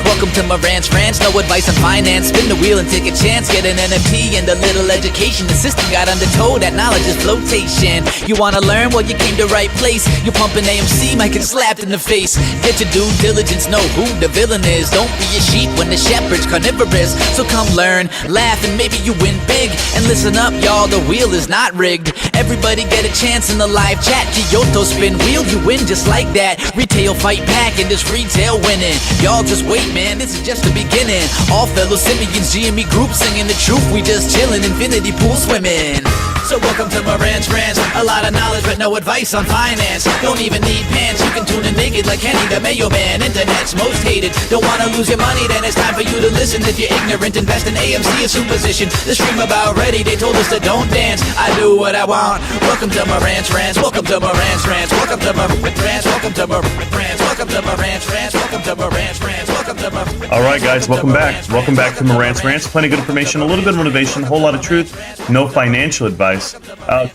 Welcome to Marantz Rantz, no advice on finance. Spin the wheel and take a chance. Get an NFT and a little education. The system got undertow, that knowledge is flotation. You wanna learn? Well, you came to right place. You're pumping AMC, might get slapped in the face. Get your due diligence, know who the villain is. Don't be a sheep when the shepherd's carnivorous. So come learn, laugh, and maybe you win big. And listen up, y'all, the wheel is not rigged. Everybody get a chance in the live chat. Kyoto spin wheel, you win just like that. Retail fight back and this retail winning. Y'all just wait, man, this is just the beginning. All fellow simians, GME group singing the truth. We just chillin', infinity pool swimming. So welcome to Marantz Rantz. A lot of knowledge but no advice on finance. Don't even need pants, you can tune in naked like Kenny the Mayo Man. Internet's most hated. Don't wanna lose your money, then it's time for you to listen. If you're ignorant, invest in AMC, a superstition. The stream about ready, they told us to don't dance. I do what I want. Welcome to Marantz Rantz. Welcome to Marantz Rantz. Welcome to Marantz Rantz. Welcome to Marantz Rantz. Welcome to Marantz Rantz. Welcome to Marantz Rantz. Welcome to Marantz. All right, guys, welcome back. Welcome back to Marantz Rantz. Plenty of good information, a little bit of motivation, a whole lot of truth, no financial advice.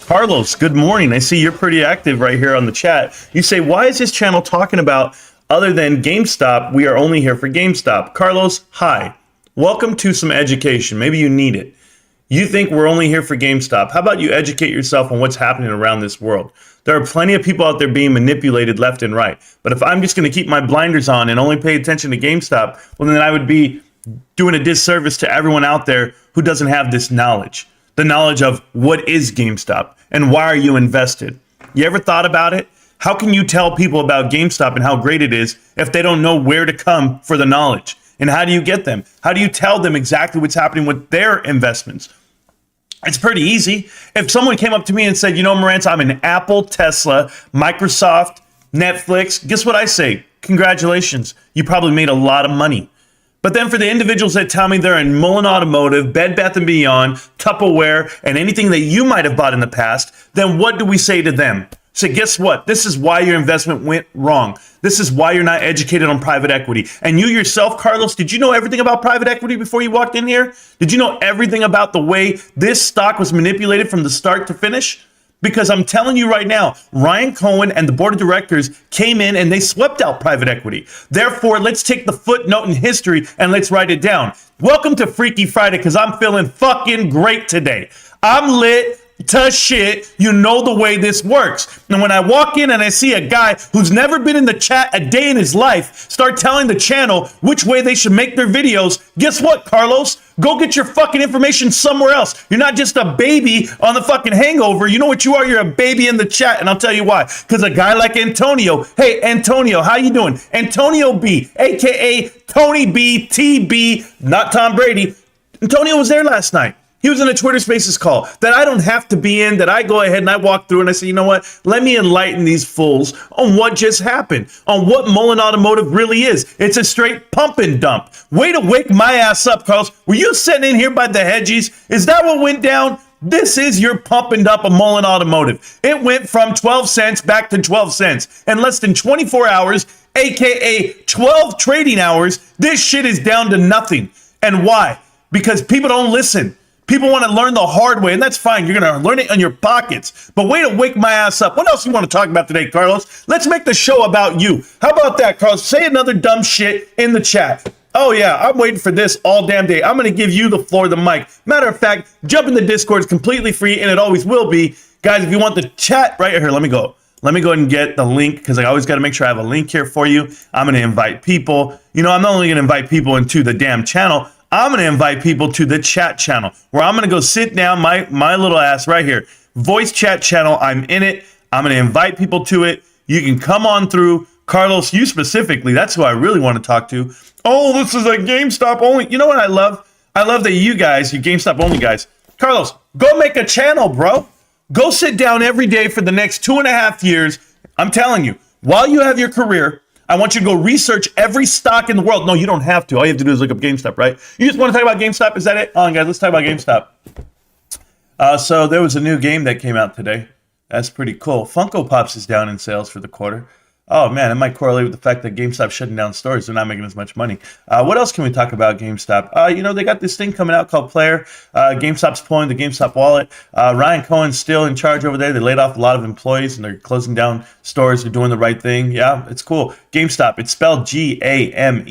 Carlos, good morning. I see you're pretty active right here on the chat. You say, why is this channel talking about other than GameStop? We are only here for GameStop. Carlos, hi. Welcome to some education. Maybe you need it. You think we're only here for GameStop. How about you educate yourself on what's happening around this world? There are plenty of people out there being manipulated left and right. But if I'm just going to keep my blinders on and only pay attention to GameStop, well, then I would be doing a disservice to everyone out there who doesn't have this knowledge. The knowledge of what is GameStop and why are you invested? You ever thought about it? How can you tell people about GameStop and how great it is if they don't know where to come for the knowledge? And how do you get them? How do you tell them exactly what's happening with their investments? It's pretty easy. If someone came up to me and said, you know, Marantz, I'm in Apple, Tesla, Microsoft, Netflix, guess what I say? Congratulations. You probably made a lot of money. But then for the individuals that tell me they're in Mullen Automotive, Bed Bath & Beyond, Tupperware, and anything that you might have bought in the past, then what do we say to them? So guess what? This is why your investment went wrong. This is why you're not educated on private equity. And you yourself, Carlos, did you know everything about private equity before you walked in here? Did you know everything about the way this stock was manipulated from the start to finish? Because I'm telling you right now, Ryan Cohen and the board of directors came in and they swept out private equity. Therefore, let's take the footnote in history and let's write it down. Welcome to Freaky Friday, because I'm feeling fucking great today. I'm lit to shit. You know the way this works. And when I walk in and I see a guy who's never been in the chat a day in his life start telling the channel which way they should make their videos, guess what, Carlos? Go get your fucking information somewhere else. You're not just a baby on the fucking hangover. You know what you are? You're a baby in the chat, and I'll tell you why. Because a guy like Antonio, hey, Antonio, how you doing? Antonio B, a.k.a. Tony B, TB, not Tom Brady. Antonio was there last night. He was in a Twitter Spaces call that I don't have to be in, that I go ahead and I walk through and I say, you know what? Let me enlighten these fools on what just happened, on what Mullen Automotive really is. It's a straight pump and dump. Way to wake my ass up, Carlos. Were you sitting in here by the hedgies? Is that what went down? This is your pump and dump of Mullen Automotive. It went from 12 cents back to 12 cents. In less than 24 hours, aka 12 trading hours, this shit is down to nothing. And why? Because people don't listen. People want to learn the hard way, and that's fine. You're going to learn it on your pockets. But way to wake my ass up. What else do you want to talk about today, Carlos? Let's make the show about you. How about that, Carlos? Say another dumb shit in the chat. Oh, yeah, I'm waiting for this all damn day. I'm going to give you the floor, the mic. Matter of fact, jump in the Discord. It's completely free, and it always will be. Guys, if you want the chat right here, let me go. Let me go ahead and get the link, because I always got to make sure I have a link here for you. I'm going to invite people. You know, I'm not only going to invite people into the damn channel, I'm going to invite people to the chat channel, where I'm going to go sit down my little ass right here. Voice chat channel. I'm in it. I'm going to invite people to it. You can come on through. Carlos, you specifically, that's who I really want to talk to. Oh, this is a GameStop only. You know what I love? I love that you guys, you GameStop only guys. Carlos, go make a channel, bro. Go sit down every day for the next 2.5 years. I'm telling you, while you have your career, I want you to go research every stock in the world. No, you don't have to. All you have to do is look up GameStop, right? You just want to talk about GameStop? Is that it? Hold on, guys. Let's talk about GameStop. So there was a new game that came out today. That's pretty cool. Funko Pops is down in sales for the quarter. Oh man, it might correlate with the fact that GameStop's shutting down stores. They're not making as much money. What else can we talk about GameStop? They got this thing coming out called Player. GameStop's pulling the GameStop wallet. Ryan Cohen's still in charge over there. They laid off a lot of employees and they're closing down stores. They're doing the right thing. Yeah, it's cool. GameStop, it's spelled GAMESTOP.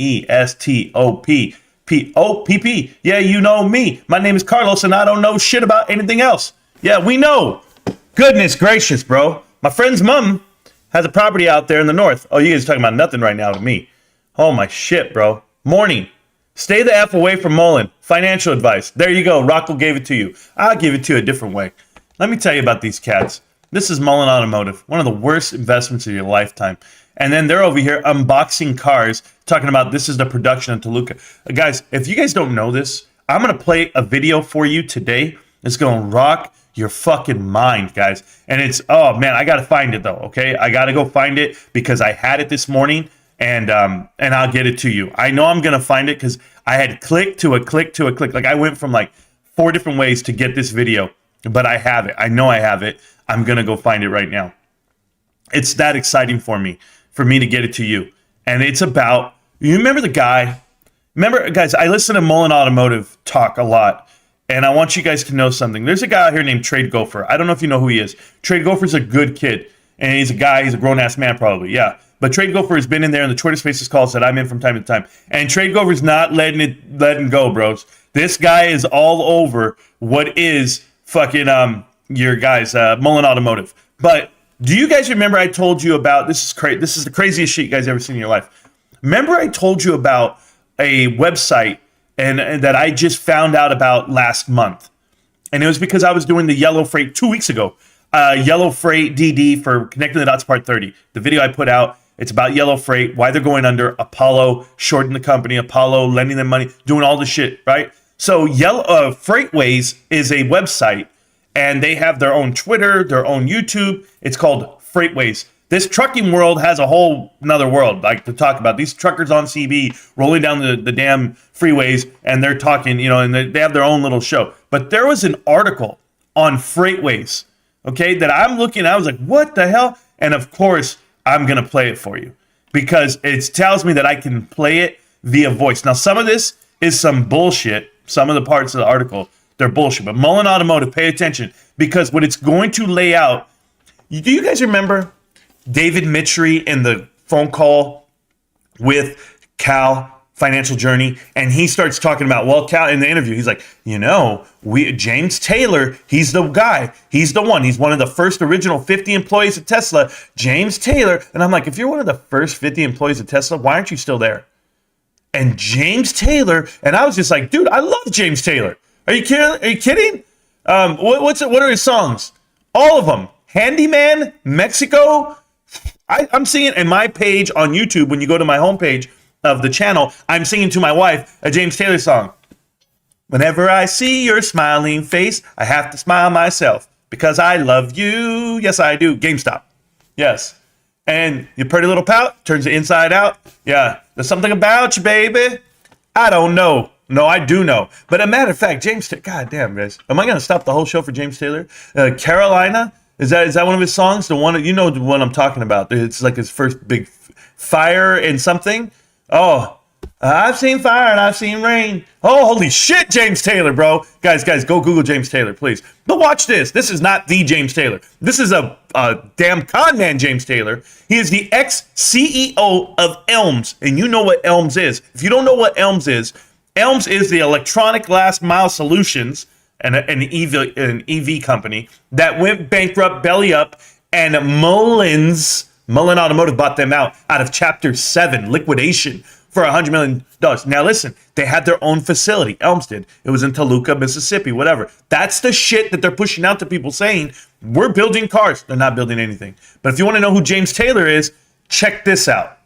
P-O-P-P. Yeah, you know me. My name is Carlos and I don't know shit about anything else. Yeah, we know. Goodness gracious, bro. My friend's mom has a property out there in the north. Oh, you guys are talking about nothing right now to me. Oh, my shit, bro. Morning. Stay the F away from Mullen. Financial advice. There you go. Rocco gave it to you. I'll give it to you a different way. Let me tell you about these cats. This is Mullen Automotive, one of the worst investments of your lifetime. And then they're over here unboxing cars, talking about this is the production in Toluca. Guys, if you guys don't know this, I'm going to play a video for you today. It's going to rock your fucking mind, guys. And it's, oh man, I gotta find it though, okay? I gotta go find it because I had it this morning and I'll get it to you. I know I'm gonna find it because I had click to a click to a click. Like I went from like 4 different ways to get this video, but I have it. I know I have it. I'm gonna go find it right now. It's that exciting for me to get it to you. And it's about, you remember the guy? Remember, guys, I listen to Mullen Automotive talk a lot. And I want you guys to know something. There's a guy out here named Trade Gopher. I don't know if you know who he is. Trade Gopher's a good kid. And he's a grown-ass man probably, yeah. But Trade Gopher has been in there in the Twitter Spaces calls that I'm in from time to time. And Trade Gopher's not letting go, bros. This guy is all over what is fucking your guys, Mullen Automotive. But do you guys remember I told you about, this is the craziest shit you guys ever seen in your life. Remember I told you about a website and that I just found out about last month. And it was because I was doing the Yellow Freight 2 weeks ago. Yellow Freight DD for Connecting the Dots Part 30. The video I put out, it's about Yellow Freight, why they're going under, Apollo shorting the company, Apollo lending them money, doing all the shit, right? So Freightways is a website, and they have their own Twitter, their own YouTube. It's called Freightways. This trucking world has a whole another world like to talk about. These truckers on CB rolling down the damn freeways and they're talking, and they have their own little show. But there was an article on Freightways, okay, that I'm looking at. I was like, what the hell? And of course, I'm going to play it for you because it tells me that I can play it via voice. Now, some of this is some bullshit. Some of the parts of the article, they're bullshit. But Mullen Automotive, pay attention because what it's going to lay out. Do you guys remember David Mitchery in the phone call with Cal Financial Journey, and he starts talking about, well, Cal, in the interview, he's like, James Taylor, he's the guy. He's the one. He's one of the first original 50 employees at Tesla, James Taylor. And I'm like, if you're one of the first 50 employees at Tesla, why aren't you still there? And James Taylor, and I was just like, dude, I love James Taylor. Are you kidding? What are his songs? All of them. Handyman, Mexico. I'm singing in my page on YouTube. When you go to my homepage of the channel, I'm singing to my wife a James Taylor song. Whenever I see your smiling face, I have to smile myself because I love you. Yes, I do. GameStop. Yes. And your pretty little pout turns it inside out. Yeah. There's something about you, baby. I don't know. No, I do know. But a matter of fact, James Taylor, God damn, guys. Am I going to stop the whole show for James Taylor? Carolina. Is that one of his songs? The one, the one I'm talking about. It's like his first big fire and something. Oh, I've seen fire and I've seen rain. Oh, holy shit, James Taylor, bro. Guys, go Google James Taylor, please. But watch this. This is not the James Taylor. This is a damn con man, James Taylor. He is the ex-CEO of ELMS. And you know what ELMS is. If you don't know what ELMS is the Electronic Last Mile Solutions, an EV company that went bankrupt, belly up, and Mullen Automotive bought them out of Chapter 7 liquidation for $100 million. Now listen, they had their own facility. ELMS did. It was in Toluca, Mississippi, whatever. That's the shit that they're pushing out to people saying, we're building cars. They're not building anything. But if you want to know who James Taylor is, check this out.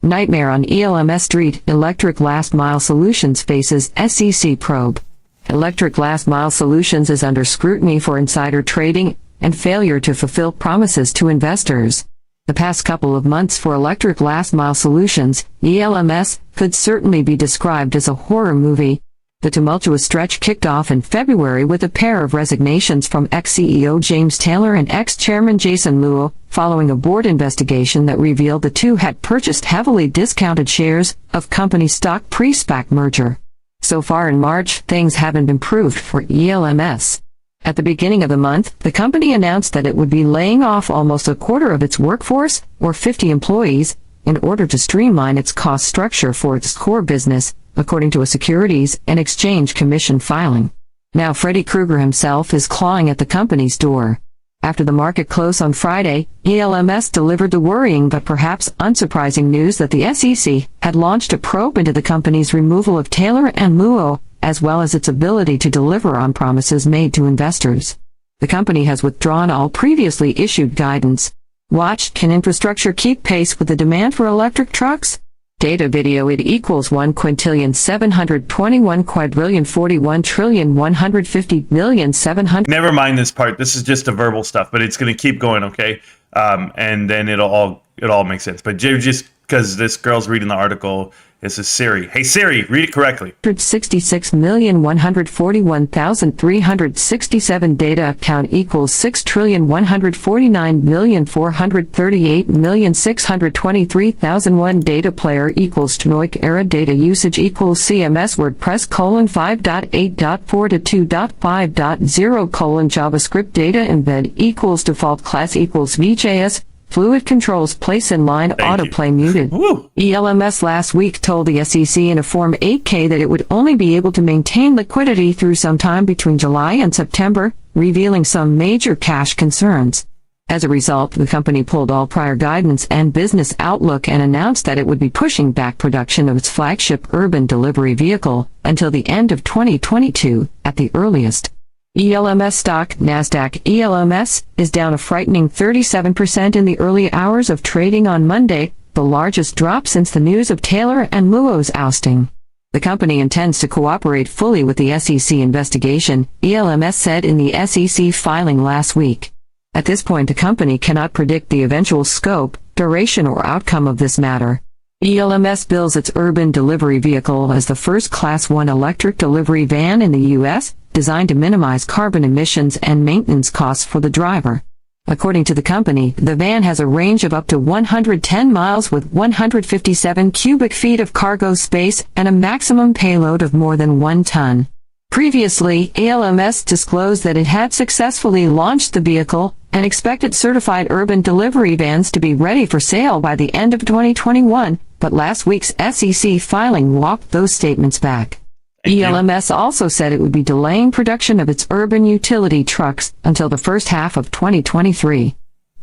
Nightmare on ELMS Street. Electric Last Mile Solutions faces SEC probe. Electric Last Mile Solutions is under scrutiny for insider trading and failure to fulfill promises to investors. The past couple of months for Electric Last Mile Solutions, ELMS, could certainly be described as a horror movie. The tumultuous stretch kicked off in February with a pair of resignations from ex-CEO James Taylor and ex-chairman Jason Luo, following a board investigation that revealed the two had purchased heavily discounted shares of company stock pre-SPAC merger. So far in March, things haven't improved for ELMS. At the beginning of the month, the company announced that it would be laying off almost a quarter of its workforce, or 50 employees, in order to streamline its cost structure for its core business, according to a Securities and Exchange Commission filing. Now Freddy Krueger himself is clawing at the company's door. After the market close on Friday, ELMS delivered the worrying but perhaps unsurprising news that the SEC had launched a probe into the company's removal of Taylor and Luo, as well as its ability to deliver on promises made to investors. The company has withdrawn all previously issued guidance. Watch, can infrastructure keep pace with the demand for electric trucks? Data video it equals 1,721,414,150,700. Never mind this part. This is just the verbal stuff, but it's going to keep going, okay? And then it all makes sense. But just because this girl's reading the article, this is Siri. Hey Siri, read it correctly. 166,141,367 data account equals 6,149,438,623,001 data player equals Tnoic era data usage equals CMS WordPress 5.8.4 to 2.5.0 JavaScript data embed equals default class equals VJS fluid controls place in line autoplay muted. Woo. ELMS last week told the SEC in a Form 8K that it would only be able to maintain liquidity through sometime between July and September, revealing some major cash concerns. As a result, the company pulled all prior guidance and business outlook and announced that it would be pushing back production of its flagship urban delivery vehicle until the end of 2022 at the earliest. ELMS stock, NASDAQ ELMS, is down a frightening 37% in the early hours of trading on Monday, the largest drop since the news of Taylor and Luo's ousting. The company intends to cooperate fully with the SEC investigation, ELMS said in the SEC filing last week. At this point, the company cannot predict the eventual scope, duration, or outcome of this matter. ELMS bills its urban delivery vehicle as the first Class 1 electric delivery van in the U.S., designed to minimize carbon emissions and maintenance costs for the driver. According to the company, the van has a range of up to 110 miles with 157 cubic feet of cargo space and a maximum payload of more than 1 ton. Previously, ELMS disclosed that it had successfully launched the vehicle and expected certified urban delivery vans to be ready for sale by the end of 2021, but last week's SEC filing walked those statements back. ELMS also said it would be delaying production of its urban utility trucks until the first half of 2023.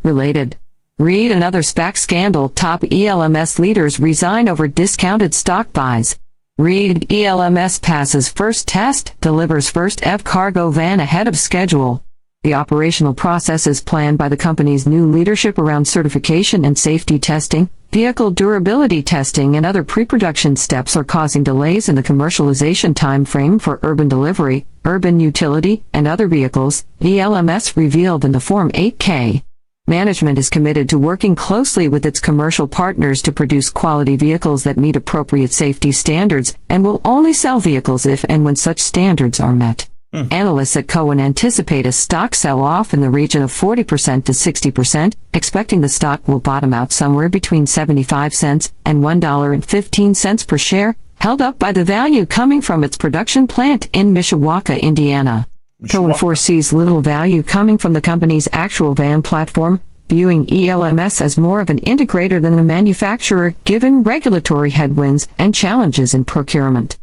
Related. Read another SPAC scandal. Top ELMS leaders resign over discounted stock buys. Read ELMS passes first test, delivers first F cargo van ahead of schedule. The operational process is planned by the company's new leadership around certification and safety testing. Vehicle durability testing and other pre-production steps are causing delays in the commercialization time frame for urban delivery, urban utility, and other vehicles, ELMS revealed in the Form 8K. Management is committed to working closely with its commercial partners to produce quality vehicles that meet appropriate safety standards and will only sell vehicles if and when such standards are met. Analysts at Cowen anticipate a stock sell-off in the region of 40% to 60%, expecting the stock will bottom out somewhere between 75 cents and $1.15 per share, held up by the value coming from its production plant in Mishawaka, Indiana. Cowen foresees little value coming from the company's actual van platform, viewing ELMS as more of an integrator than a manufacturer given regulatory headwinds and challenges in procurement.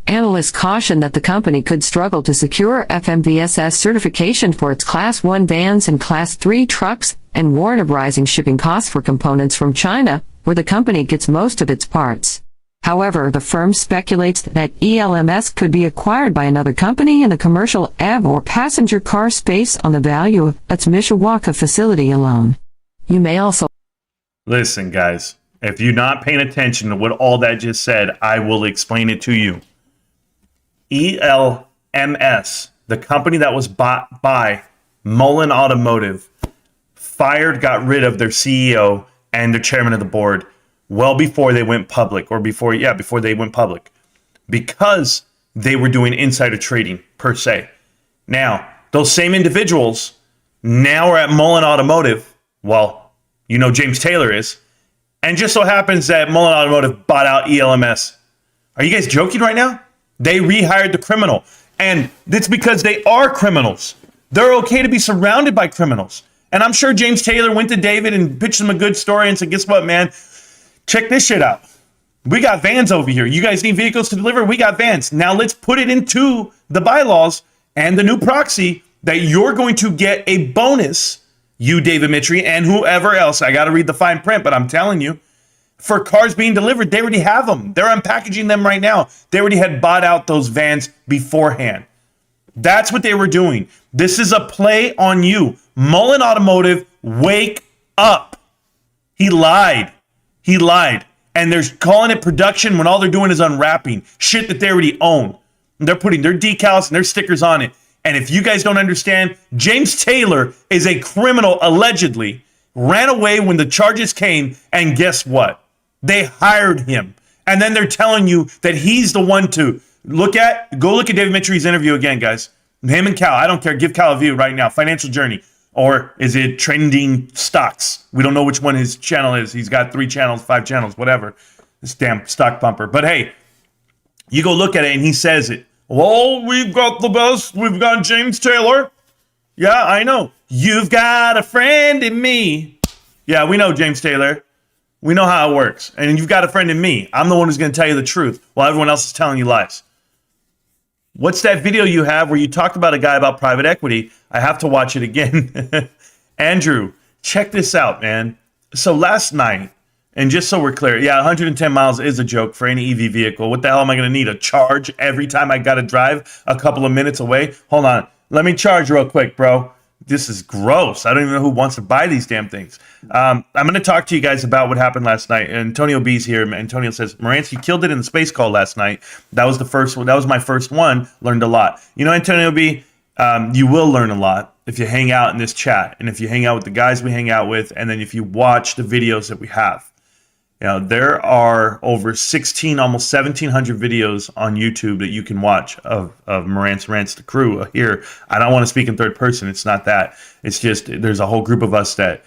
Analysts caution that the company could struggle to secure FMVSS certification for its Class 1 vans and Class 3 trucks, and warn of rising shipping costs for components from China, where the company gets most of its parts. However, the firm speculates that ELMS could be acquired by another company in the commercial EV or passenger car space on the value of its Mishawaka facility alone. You may also... Listen, guys, if you're not paying attention to what all that just said, I will explain it to you. ELMS, the company that was bought by Mullen Automotive, got rid of their CEO and their chairman of the board well before they went public, before they went public, because they were doing insider trading per se. Now, those same individuals now are at Mullen Automotive. Well, you know James Taylor is. And just so happens that Mullen Automotive bought out ELMS. Are you guys joking right now? They rehired the criminal. And it's because they are criminals. They're okay to be surrounded by criminals. And I'm sure James Taylor went to David and pitched him a good story and said, guess what, man? Check this shit out. We got vans over here. You guys need vehicles to deliver? We got vans. Now let's put it into the bylaws and the new proxy that you're going to get a bonus, you, David Mitry, and whoever else. I got to read the fine print, but I'm telling you, for cars being delivered, they already have them. They're unpackaging them right now. They already had bought out those vans beforehand. That's what they were doing. This is a play on you. Mullen Automotive, wake up. He lied. He lied. And they're calling it production when all they're doing is unwrapping shit that they already own. And they're putting their decals and their stickers on it. And if you guys don't understand, James Taylor is a criminal, allegedly, ran away when the charges came, and guess what? They hired him. And then they're telling you that he's the one to look at. Go look at David Mitry's interview again, guys. Him and Cal. I don't care. Give Cal a view right now. Financial Journey. Or is it Trending Stocks? We don't know which one his channel is. He's got 3 channels, 5 channels, whatever. This damn stock bumper. But hey, you go look at it and he says it. Well, we've got the best. We've got James Taylor. Yeah, I know. You've got a friend in me. Yeah, we know James Taylor. We know how it works. And you've got a friend in me. I'm the one who's going to tell you the truth while everyone else is telling you lies. What's that video you have where you talked about a guy about private equity? I have to watch it again. Andrew, check this out, man. So last night, and just so we're clear, yeah, 110 miles is a joke for any EV vehicle. What the hell am I going to need? A charge every time I got to drive a couple of minutes away? Hold on. Let me charge real quick, bro. This is gross. I don't even know who wants to buy these damn things. I'm going to talk to you guys about what happened last night. Antonio B's here. Antonio says, Marantz, you killed it in the space call last night. That was the first one. That was my first one. Learned a lot. You know, Antonio B, you will learn a lot if you hang out in this chat and if you hang out with the guys we hang out with, and then if you watch the videos that we have. You know, there are over 16, almost 1,700 videos on YouTube that you can watch of Marantz Rantz, the crew here. I don't want to speak in third person. It's not that. It's just there's a whole group of us that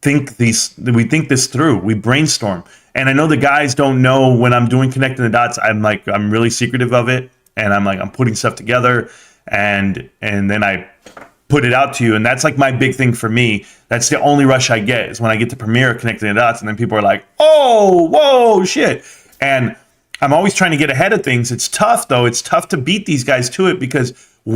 we think this through. We brainstorm. And I know the guys don't know when I'm doing connecting the dots. I'm really secretive of it. And I'm putting stuff together and then I put it out to you. And that's like my big thing for me. That's the only rush I get is when I get to premiere connecting the dots. And then people are like, oh, whoa, shit. And I'm always trying to get ahead of things. It's tough, though. It's tough to beat these guys to it because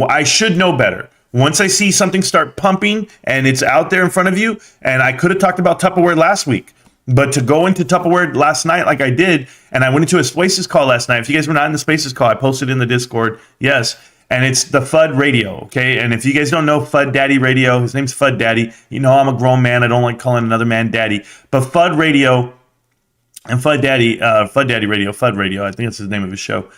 I should know better. Once I see something start pumping and it's out there in front of you, and I could have talked about Tupperware last week, but to go into Tupperware last night like I did, and I went into a Spaces call last night. If you guys were not in the Spaces call, I posted in the Discord. Yes. And it's the FUD Radio, okay? And if you guys don't know FUD Daddy Radio, his name's FUD Daddy. You know I'm a grown man. I don't like calling another man daddy. But FUD Radio and FUD Daddy Radio, FUD Radio, I think that's the name of his show.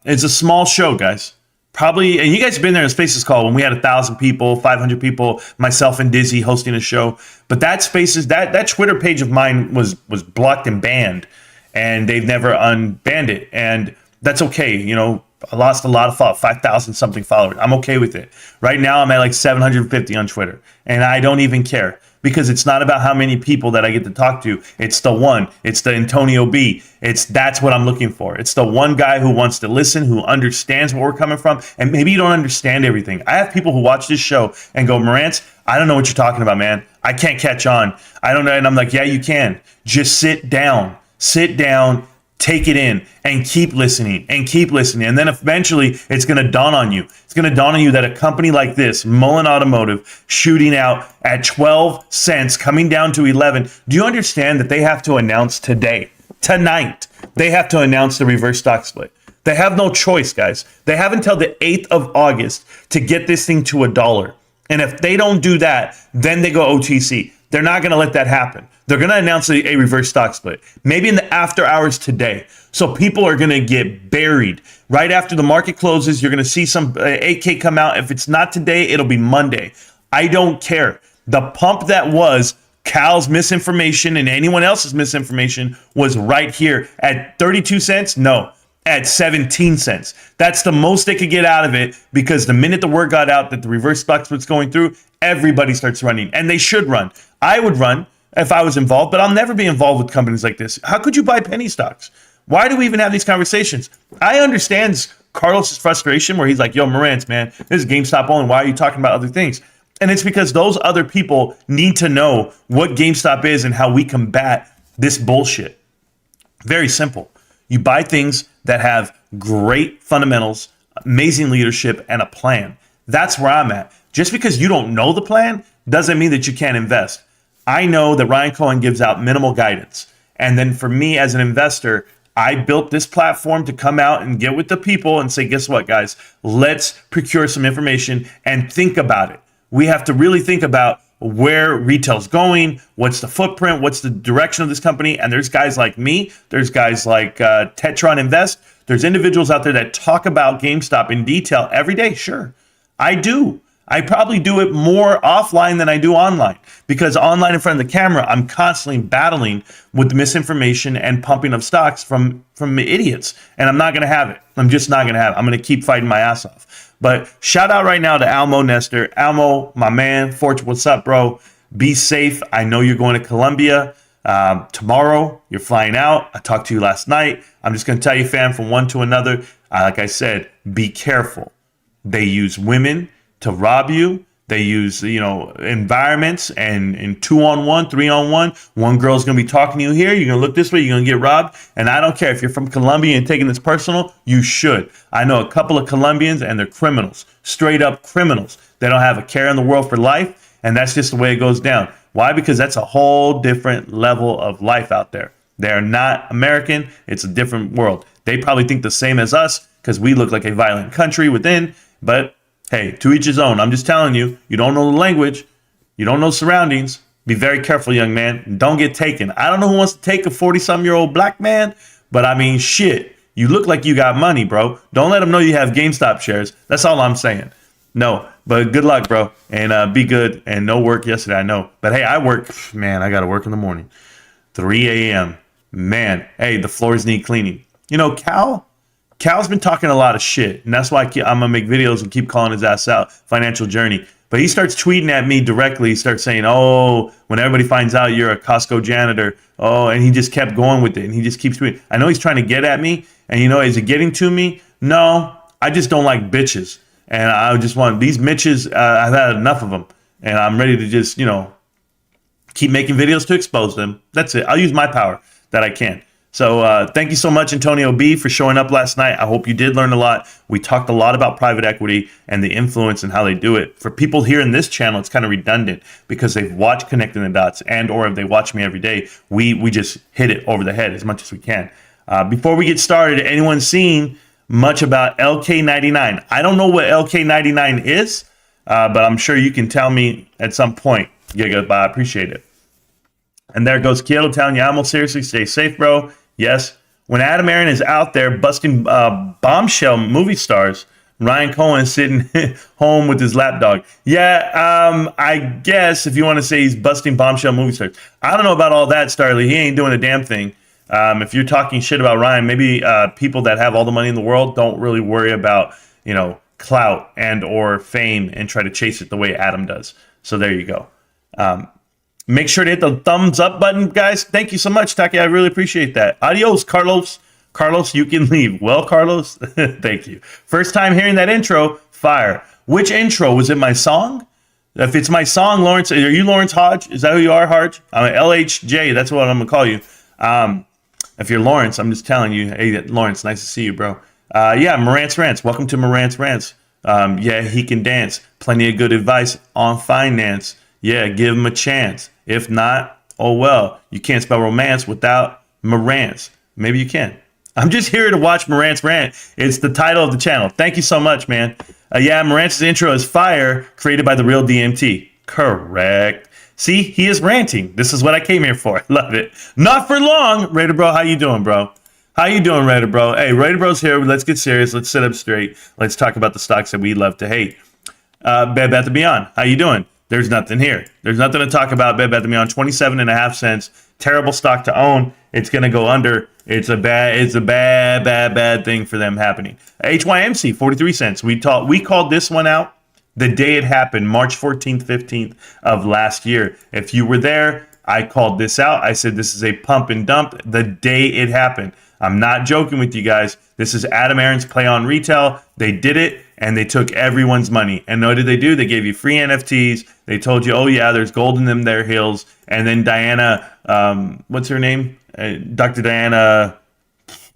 It's a small show, guys. Probably, and you guys have been there in Spaces call when we had 1,000 people, 500 people, myself and Dizzy hosting a show. But that Spaces, that Twitter page of mine was blocked and banned, and they've never unbanned it. And that's okay, you know. I lost a lot of followers, 5,000 something followers. I'm okay with it. Right now, I'm at like 750 on Twitter. And I don't even care because it's not about how many people that I get to talk to. It's the one. It's the Antonio B. That's what I'm looking for. It's the one guy who wants to listen, who understands where we're coming from. And maybe you don't understand everything. I have people who watch this show and go, Marantz, I don't know what you're talking about, man. I can't catch on. I don't know. And I'm like, yeah, you can. Just sit down. Sit down. Take it in and keep listening and keep listening. And then eventually it's going to dawn on you. It's going to dawn on you that a company like this, Mullen Automotive, shooting out at 12 cents, coming down to 11. Do you understand that they have to announce tonight, they have to announce the reverse stock split? They have no choice, guys. They have until the 8th of August to get this thing to $1. And if they don't do that, then they go OTC. They're not going to let that happen. They're going to announce a reverse stock split, maybe in the after hours today. So people are going to get buried. Right after the market closes, you're going to see some 8K come out. If it's not today, it'll be Monday. I don't care. The pump that was Cal's misinformation and anyone else's misinformation was right here at 32 cents. No, at 17 cents. That's the most they could get out of it, because the minute the word got out that the reverse stock split's going through, everybody starts running, and they should run. I would run if I was involved, but I'll never be involved with companies like this. How could you buy penny stocks? Why do we even have these conversations? I understand Carlos's frustration where he's like, yo, Marantz, man, this is GameStop only. Why are you talking about other things? And it's because those other people need to know what GameStop is and how we combat this bullshit. Very simple. You buy things that have great fundamentals, amazing leadership, and a plan. That's where I'm at. Just because you don't know the plan doesn't mean that you can't invest. I know that Ryan Cohen gives out minimal guidance. And then for me as an investor, I built this platform to come out and get with the people and say, guess what, guys? Let's procure some information and think about it. We have to really think about where retail's going, what's the footprint, what's the direction of this company. And there's guys like me, there's guys like Tetron Invest, there's individuals out there that talk about GameStop in detail every day. Sure, I do. I probably do it more offline than I do online, because online in front of the camera, I'm constantly battling with misinformation and pumping of stocks from idiots. And I'm not going to have it. I'm just not going to have it. I'm going to keep fighting my ass off. But shout out right now to Almo Nestor. Almo, my man, Fortune, what's up, bro? Be safe. I know you're going to Colombia. Tomorrow, you're flying out. I talked to you last night. I'm just going to tell you, fam, from one to another, like I said, be careful. They use women to rob you. They use, environments and 2-on-1, 3-on-1. One girl's going to be talking to you here. You're going to look this way. You're going to get robbed. And I don't care if you're from Colombia and taking this personal, you should. I know a couple of Colombians and they're criminals, straight up criminals. They don't have a care in the world for life. And that's just the way it goes down. Why? Because that's a whole different level of life out there. They're not American. It's a different world. They probably think the same as us because we look like a violent country within, but hey, to each his own. I'm just telling you, you don't know the language. You don't know surroundings. Be very careful, young man. Don't get taken. I don't know who wants to take a 40-something-year-old black man, but I mean, shit. You look like you got money, bro. Don't let them know you have GameStop shares. That's all I'm saying. No, but good luck, bro. And be good. And no work yesterday, I know. But hey, I work. Man, I got to work in the morning. 3 a.m. Man, hey, the floors need cleaning. Cal's been talking a lot of shit, and that's why I'm going to make videos and keep calling his ass out, Financial Journey. But he starts tweeting at me directly. He starts saying, oh, when everybody finds out you're a Costco janitor, oh, and he just kept going with it, and he just keeps tweeting. I know he's trying to get at me, and is it getting to me? No, I just don't like bitches, and I just want these bitches, I've had enough of them, and I'm ready to just, keep making videos to expose them. That's it. I'll use my power that I can. So thank you so much, Antonio B, for showing up last night. I hope you did learn a lot. We talked a lot about private equity and the influence and how they do it. For people here in this channel, it's kind of redundant because they've watched Connecting the Dots, and or if they watch me every day, we just hit it over the head as much as we can. Before we get started, anyone seen much about LK99? I don't know what LK99 is, but I'm sure you can tell me at some point. Yeah, I appreciate it. And there goes Kyoto Town. Yamo, seriously, stay safe, bro. Yes. When Adam Aaron is out there busting bombshell movie stars, Ryan Cohen is sitting home with his lapdog. Yeah, I guess if you want to say he's busting bombshell movie stars. I don't know about all that, Starly. He ain't doing a damn thing. If you're talking shit about Ryan, maybe people that have all the money in the world don't really worry about, clout and or fame and try to chase it the way Adam does. So there you go. Make sure to hit the thumbs up button, guys. Thank you so much, Taki. I really appreciate that. Adios, Carlos. Carlos, you can leave. Well, Carlos, thank you. First time hearing that intro, fire. Which intro? Was it my song? If it's my song, Lawrence, are you Lawrence Hodge? Is that who you are, Hodge? I'm LHJ. That's what I'm going to call you. If you're Lawrence, I'm just telling you, hey, Lawrence, nice to see you, bro. Yeah, Marantz Rantz. Welcome to Marantz Rantz. Yeah, he can dance. Plenty of good advice on finance. Yeah, give him a chance. If not, oh well. You can't spell romance without Marantz. Maybe you can. I'm just here to watch Marantz rant. It's the title of the channel. Thank you so much, man. Yeah, Marantz's intro is fire, created by the real DMT. Correct. See, he is ranting. This is what I came here for. I love it. Not for long. Raider Bro, how you doing, bro? How you doing, Raider Bro? Hey, Raider Bro's here. Let's get serious. Let's sit up straight. Let's talk about the stocks that we love to hate. Bed Bath & Beyond, how you doing? There's nothing here. There's nothing to talk about. Bed Bath & Beyond, 27.5 cents. Terrible stock to own. It's going to go under. It's a bad thing for them happening. HYMC, 43 cents. We called this one out the day it happened, March 14th, 15th of last year. If you were there, I called this out. I said this is a pump and dump the day it happened. I'm not joking with you guys. This is Adam Aron's play on retail. They did it, and they took everyone's money. And what did they do? They gave you free NFTs. They told you, oh, yeah, there's gold in them there hills. And then Diana, what's her name? Dr. Diana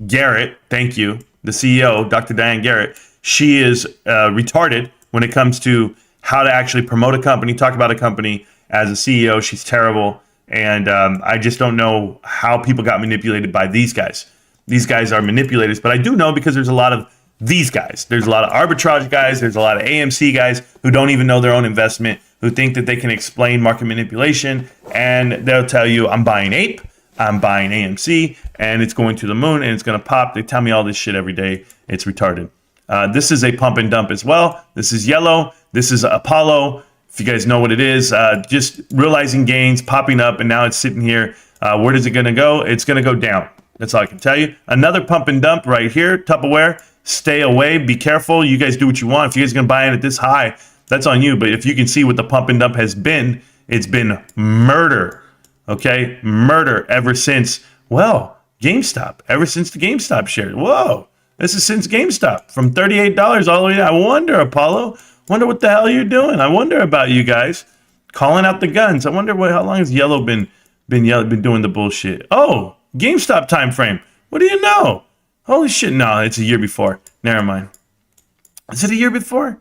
Garrett, thank you, the CEO, Dr. Diane Garrett. She is retarded when it comes to how to actually promote a company, talk about a company as a CEO. She's terrible. And I just don't know how people got manipulated by these guys. These guys are manipulators, but I do know because there's a lot of these guys. There's a lot of arbitrage guys. There's a lot of AMC guys who don't even know their own investment, who think that they can explain market manipulation. And they'll tell you, I'm buying Ape, I'm buying AMC, and it's going to the moon, and it's going to pop. They tell me all this shit every day. It's retarded. This is a pump and dump as well. This is yellow. This is Apollo. If you guys know what it is, just realizing gains, popping up, and now it's sitting here. Where is it going to go? It's going to go down. That's all I can tell you. Another pump and dump right here, Tupperware. Stay away. Be careful. You guys do what you want. If you guys are going to buy in at this high, that's on you. But if you can see what the pump and dump has been, it's been murder. Okay? Murder ever since, well, GameStop. Ever since the GameStop share. Whoa. This is since GameStop. From $38 all the way down. I wonder, Apollo. Wonder what the hell you're doing. I wonder about you guys. Calling out the guns. I wonder how long has Yellow been doing the bullshit. Oh, GameStop time frame. What do you know? Holy shit, no, it's a year before. Never mind. Is it a year before?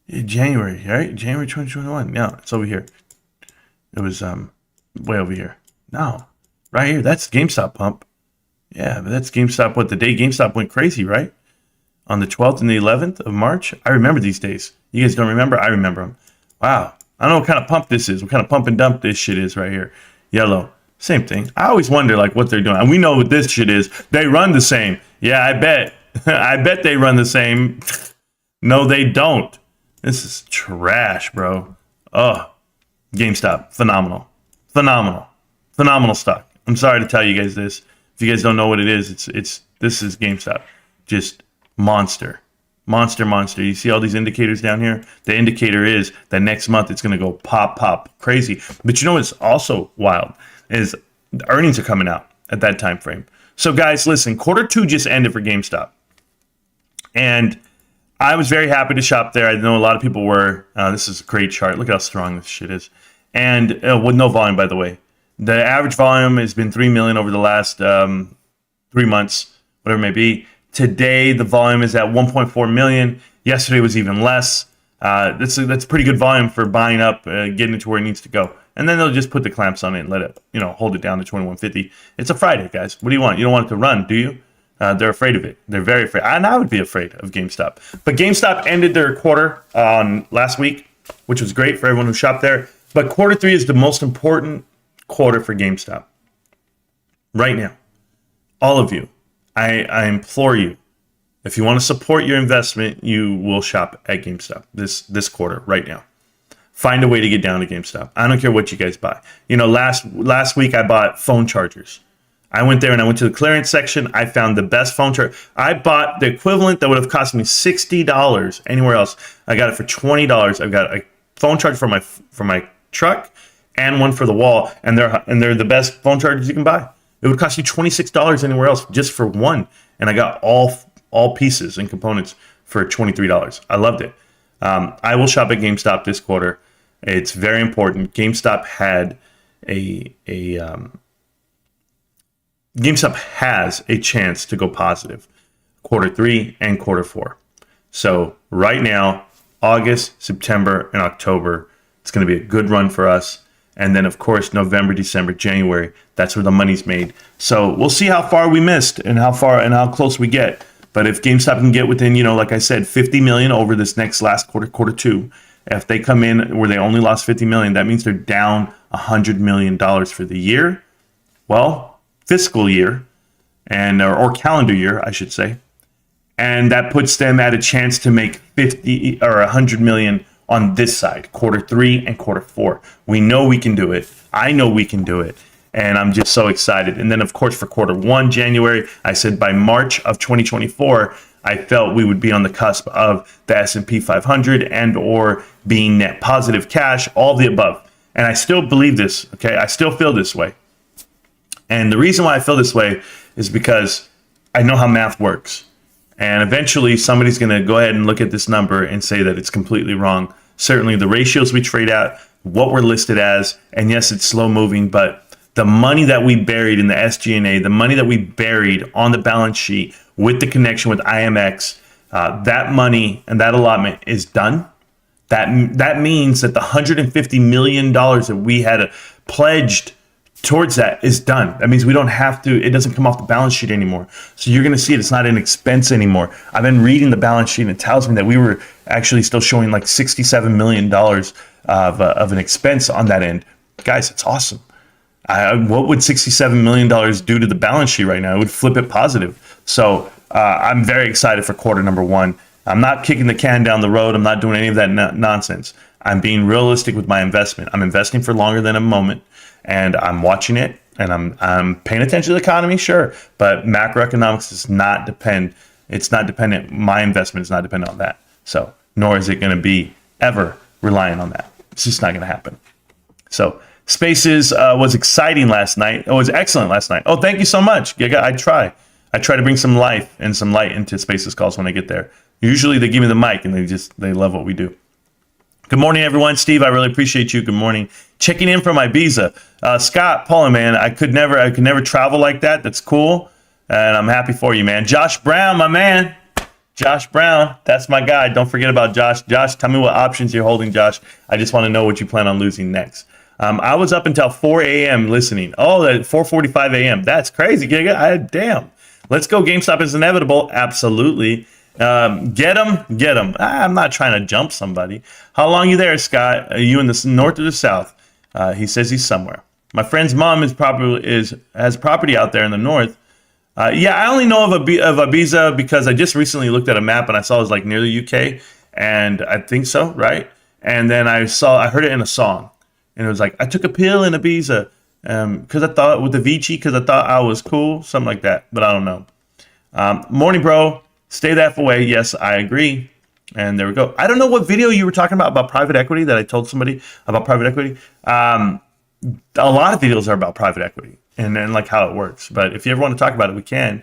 January, right? January 2021. No, it's over here. It was way over here. No, right here. That's GameStop pump. Yeah, but that's GameStop. What, the day GameStop went crazy, right? On the 12th and the 11th of March. I remember these days. You guys don't remember? I remember them. Wow. I don't know what kind of pump this is. What kind of pump and dump this shit is right here. Yellow. Same thing. I always wonder like what they're doing. And we know what this shit is. They run the same. Yeah, I bet. I bet they run the same. No, they don't. This is trash, bro. Oh, GameStop. Phenomenal. Phenomenal. Phenomenal stock. I'm sorry to tell you guys this. If you guys don't know what it is, this is GameStop. Just monster. Monster. You see all these indicators down here? The indicator is that next month it's going to go pop crazy. But you know what's also wild is the earnings are coming out at that time frame. So guys, listen, Q2 just ended for GameStop. And I was very happy to shop there. I know a lot of people were. This is a great chart. Look at how strong this shit is. And with no volume, by the way. The average volume has been 3 million over the last 3 months, whatever it may be. Today, the volume is at 1.4 million. Yesterday was even less. That's pretty good volume for buying up, getting it to where it needs to go. And then they'll just put the clamps on it and let it, hold it down to 2150. It's a Friday, guys. What do you want? You don't want it to run, do you? They're afraid of it. They're very afraid. And I would be afraid of GameStop. But GameStop ended their quarter last week, which was great for everyone who shopped there. But Q3 is the most important quarter for GameStop. Right now. All of you. I implore you, if you want to support your investment, you will shop at GameStop this quarter right now. Find a way to get down to GameStop. I don't care what you guys buy. Last week I bought phone chargers. I went there and I went to the clearance section. I found the best phone charger. I bought the equivalent that would have cost me $60 anywhere else. I got it for $20. I've got a phone charger for my truck and one for the wall, and they're the best phone chargers you can buy. It would cost you $26 anywhere else just for one. And I got all pieces and components for $23. I loved it. I will shop at GameStop this quarter. It's very important. GameStop GameStop has a chance to go positive Q3 and Q4. So right now, August, September, and October, it's going to be a good run for us. And then, of course, November, December, January, that's where the money's made. So we'll see how far we missed and how close we get. But if GameStop can get within, like I said, 50 million over this last Q2, if they come in where they only lost 50 million, that means they're down $100 million for the year. Well, fiscal year or calendar year, I should say. And that puts them at a chance to make 50 or 100 million on this side, Q3 and Q4. We know we can do it. I know we can do it. And I'm just so excited. And then, of course, for quarter one, January, I said by March of 2024, I felt we would be on the cusp of the S&P 500 and or being net positive cash, all of the above. And I still believe this, okay? I still feel this way. And the reason why I feel this way is because I know how math works. And eventually somebody's going to go ahead and look at this number and say that it's completely wrong. Certainly the ratios we trade at, what we're listed as, and yes, it's slow moving, but the money that we buried in the SG&A, the money that we buried on the balance sheet with the connection with IMX, that money and that allotment is done. That means that the $150 million that we had pledged towards that is done. That means we don't have to, it doesn't come off the balance sheet anymore. So you're going to see it. It's not an expense anymore. I've been reading the balance sheet and it tells me that we were actually still showing like $67 million of an expense on that end. Guys, it's awesome. What would $67 million do to the balance sheet right now? It would flip it positive. So I'm very excited for quarter number one. I'm not kicking the can down the road. I'm not doing any of that nonsense. I'm being realistic with my investment. I'm investing for longer than a moment, and I'm watching it, and I'm paying attention to the economy, sure, but macroeconomics does not depend. It's not dependent. My investment is not dependent on that. So nor is it going to be ever reliant on that. It's just not going to happen. So Spaces was exciting last night. It was excellent last night. Oh, thank you so much. Giga, I try to bring some life and some light into Spaces calls when I get there. Usually they give me the mic and they love what we do. Good morning, everyone. Steve, I really appreciate you. Good morning. Checking in from Ibiza. Scott, Paula, man, I could never travel like that. That's cool. And I'm happy for you, man. Josh Brown, my man. Josh Brown, that's my guy. Don't forget about Josh. Josh, tell me what options you're holding, Josh. I just want to know what you plan on losing next. I was up until 4 a.m. listening. Oh, at 4:45 a.m. That's crazy, Giga. Damn. Let's go. GameStop is inevitable. Absolutely. Get them. I'm not trying to jump somebody. How long you there, Scott? Are you in the north or the south? He says he's somewhere. My friend's mom has property out there in the north. Yeah, I only know of Ibiza because I just recently looked at a map and I saw it was like near the UK, and I think so, right? And then I heard it in a song, and it was like, I took a pill in Ibiza because I thought with the Vici, because I thought I was cool, something like that, but I don't know. Morning, bro. Stay that way. Yes, I agree. And there we go. I don't know what video you were talking about private equity that I told somebody about private equity. A lot of videos are about private equity and then like how it works. But if you ever want to talk about it, we can.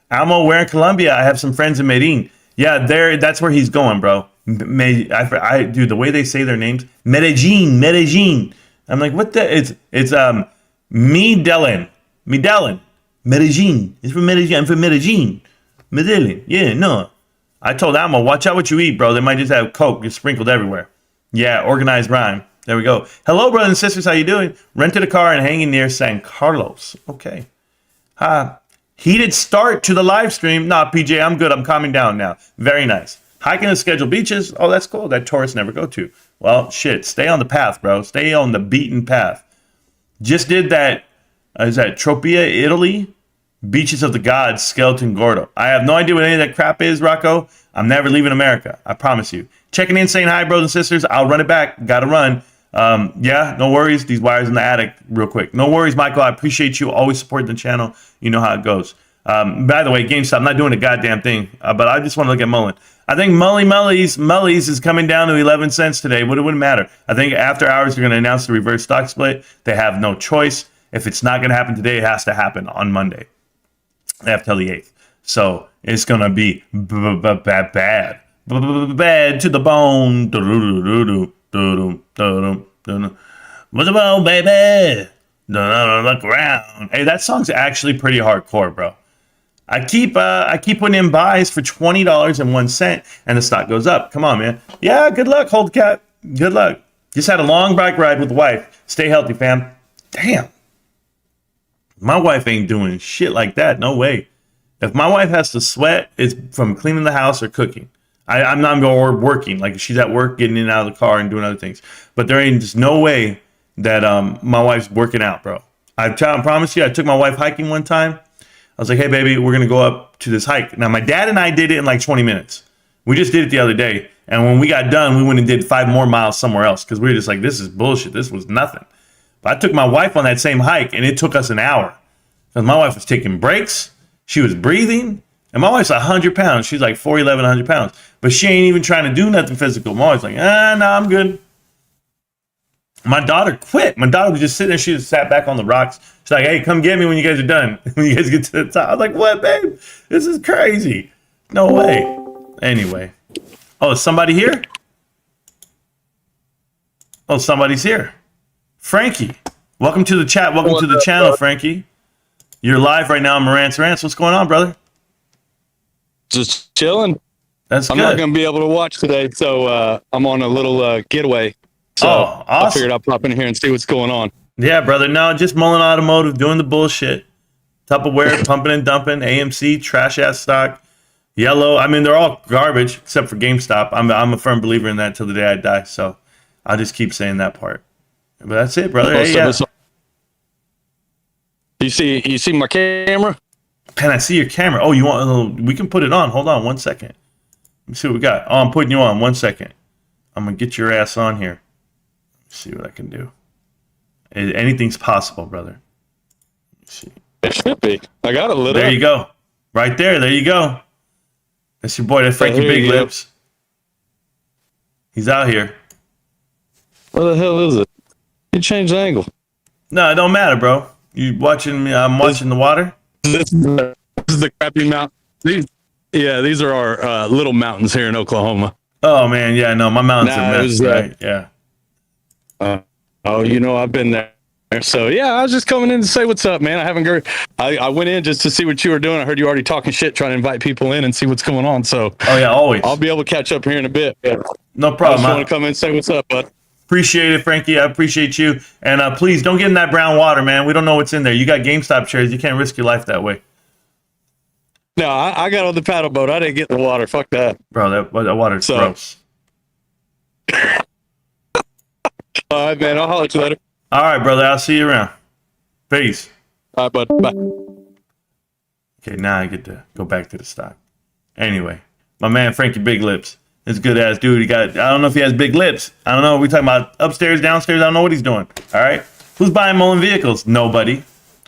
Almo, we're in Colombia. I have some friends in Medellin. Yeah, that's where he's going, bro. I do the way they say their names. Medellin. I'm like, what the? It's Medellin. Medellin. It's from Medellin. I'm from Medellin. Medellin. Yeah, no. I told Almo, watch out what you eat, bro. They might just have Coke just sprinkled everywhere. Yeah, organized rhyme. There we go. Hello, brothers and sisters. How you doing? Rented a car and hanging near San Carlos. Okay. Heated start to the live stream. Nah, PJ, I'm good. I'm calming down now. Very nice. Hiking the scheduled beaches. Oh, that's cool. That tourists never go to. Well, shit. Stay on the path, bro. Stay on the beaten path. Just did that. Is that Tropea, Italy? Beaches of the Gods, Skeleton Gordo. I have no idea what any of that crap is, Rocco. I'm never leaving America. I promise you. Checking in, saying hi, brothers and sisters. I'll run it back. Gotta run. Yeah, no worries. These wires in the attic real quick. No worries, Michael. I appreciate you always supporting the channel. You know how it goes. By the way, GameStop, I'm not doing a goddamn thing, but I just want to look at Mullen. I think Mullies is coming down to 11 cents today, but it wouldn't matter. I think after hours, they're going to announce the reverse stock split. They have no choice. If it's not going to happen today, it has to happen on Monday. They have till the 8th. So it's going to be bad. Bad to the bone. What's about, baby? Look around. Hey, that song's actually pretty hardcore, bro. I keep putting in buys for $20.01, and the stock goes up. Come on, man. Yeah, good luck, Hold Cat. Good luck. Just had a long bike ride with the wife. Stay healthy, fam. Damn. My wife ain't doing shit like that. No way. If my wife has to sweat, it's from cleaning the house or cooking. I'm not going working. Like, she's at work, getting in and out of the car and doing other things. But there ain't just no way that my wife's working out, bro. I promise you, I took my wife hiking one time. I was like, hey, baby, we're going to go up to this hike. Now, my dad and I did it in like 20 minutes. We just did it the other day. And when we got done, we went and did 5 more miles somewhere else because we were just like, this is bullshit. This was nothing. I took my wife on that same hike, and it took us an hour. Because my wife was taking breaks. She was breathing. And my wife's 100 pounds. She's like 4'11", 100 pounds. But she ain't even trying to do nothing physical. My wife's like, no, I'm good. My daughter quit. My daughter was just sitting there. She just sat back on the rocks. She's like, hey, come get me when you guys are done. When you guys get to the top. I was like, what, babe? This is crazy. No way. Anyway. Oh, is somebody here? Oh, somebody's here. Frankie. Welcome to the chat. Welcome to the channel, Frankie. You're live right now on Marantz Rantz. What's going on, brother? Just chilling. That's I'm good. not going to be able to watch today, so I'm on a little getaway. So awesome. I figured I'll pop in here and see what's going on. Yeah, brother. No, just Mullen Automotive doing the bullshit. Tupperware, pumping and dumping. AMC, trash ass stock. Yellow. I mean, they're all garbage except for GameStop. I'm a firm believer in that till the day I die. So I'll just keep saying that part. But that's it, brother. Hey, yeah. You see my camera? Can I see your camera? Oh, you want? We can put it on. Hold on 1 second. Let me see what we got. Oh, I'm putting you on. 1 second. I'm gonna get your ass on here. Let's see what I can do. Anything's possible, brother. Let's see. It should be. I got it lit up. There you go. Right there. There you go. That's your boy. That's Frankie Big Lips. He's out here. What the hell is it? You changed the angle. No, it don't matter, bro. You watching me? I'm watching the water. This is the crappy mountain. These are our little mountains here in Oklahoma. Oh man, yeah, no, my mountains are messed, right? Yeah. I've been there. So yeah, I was just coming in to say what's up, man. I haven't heard. I went in just to see what you were doing. I heard you already talking shit, trying to invite people in and see what's going on. So oh yeah, always. I'll be able to catch up here in a bit. Yeah. No problem. I just want to come in and say what's up, bud. Appreciate it, Frankie. I appreciate you. And please don't get in that brown water, man. We don't know what's in there. You got GameStop shares. You can't risk your life that way. No, I got on the paddle boat. I didn't get in the water. Fuck that. Bro, that water's gross. All right, man. I'll holler at you later. All right, brother. I'll see you around. Peace. All right, bud. Bye. Okay, now I get to go back to the stock. Anyway, my man Frankie Big Lips. This good ass dude. I don't know if he has big lips. I don't know. We're talking about upstairs, downstairs. I don't know what he's doing. All right. Who's buying Mullen vehicles? Nobody.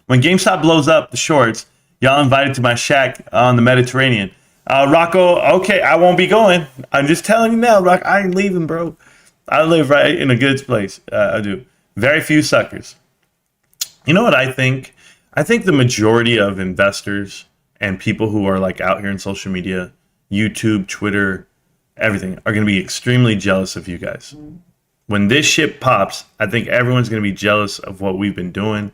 When GameStop blows up the shorts, y'all invited to my shack on the Mediterranean. Rocco, okay, I won't be going. I'm just telling you now, Rock. I ain't leaving, bro. I live right in a good place. I do. Very few suckers. You know what I think? I think the majority of investors and people who are like out here in social media, YouTube, Twitter, everything, are going to be extremely jealous of you guys. When this shit pops, I think everyone's going to be jealous of what we've been doing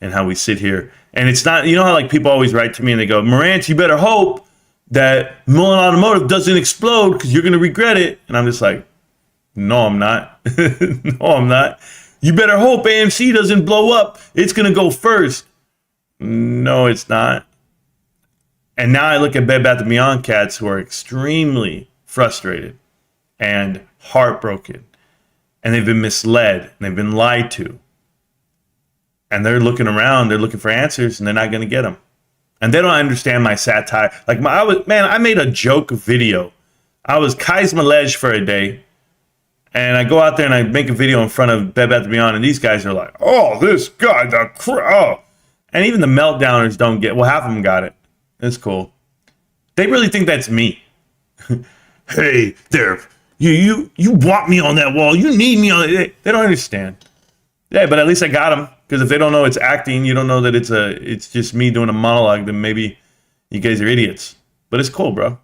and how we sit here. And it's not, you know how like people always write to me and they go, Marantz, you better hope that Mullen Automotive doesn't explode because you're going to regret it. And I'm just like, no, I'm not. No, I'm not. You better hope AMC doesn't blow up. It's going to go first. No, it's not. And now I look at Bed Bath & Beyond cats who are extremely frustrated and heartbroken, and they've been misled and they've been lied to, and they're looking around, they're looking for answers, and they're not going to get them, and they don't understand my satire. Like I made a joke video. I was Kai's Malej for a day, and I go out there and I make a video in front of Bed Bath & Beyond, and these guys are like, oh, this guy, and even the meltdowners don't get. Well, half of them got it. It's cool. They really think that's me. Hey, there, you want me on that wall. You need me on it. They don't understand. Yeah, but at least I got them. Because if they don't know it's acting, you don't know that it's just me doing a monologue, then maybe you guys are idiots. But it's cool, bro.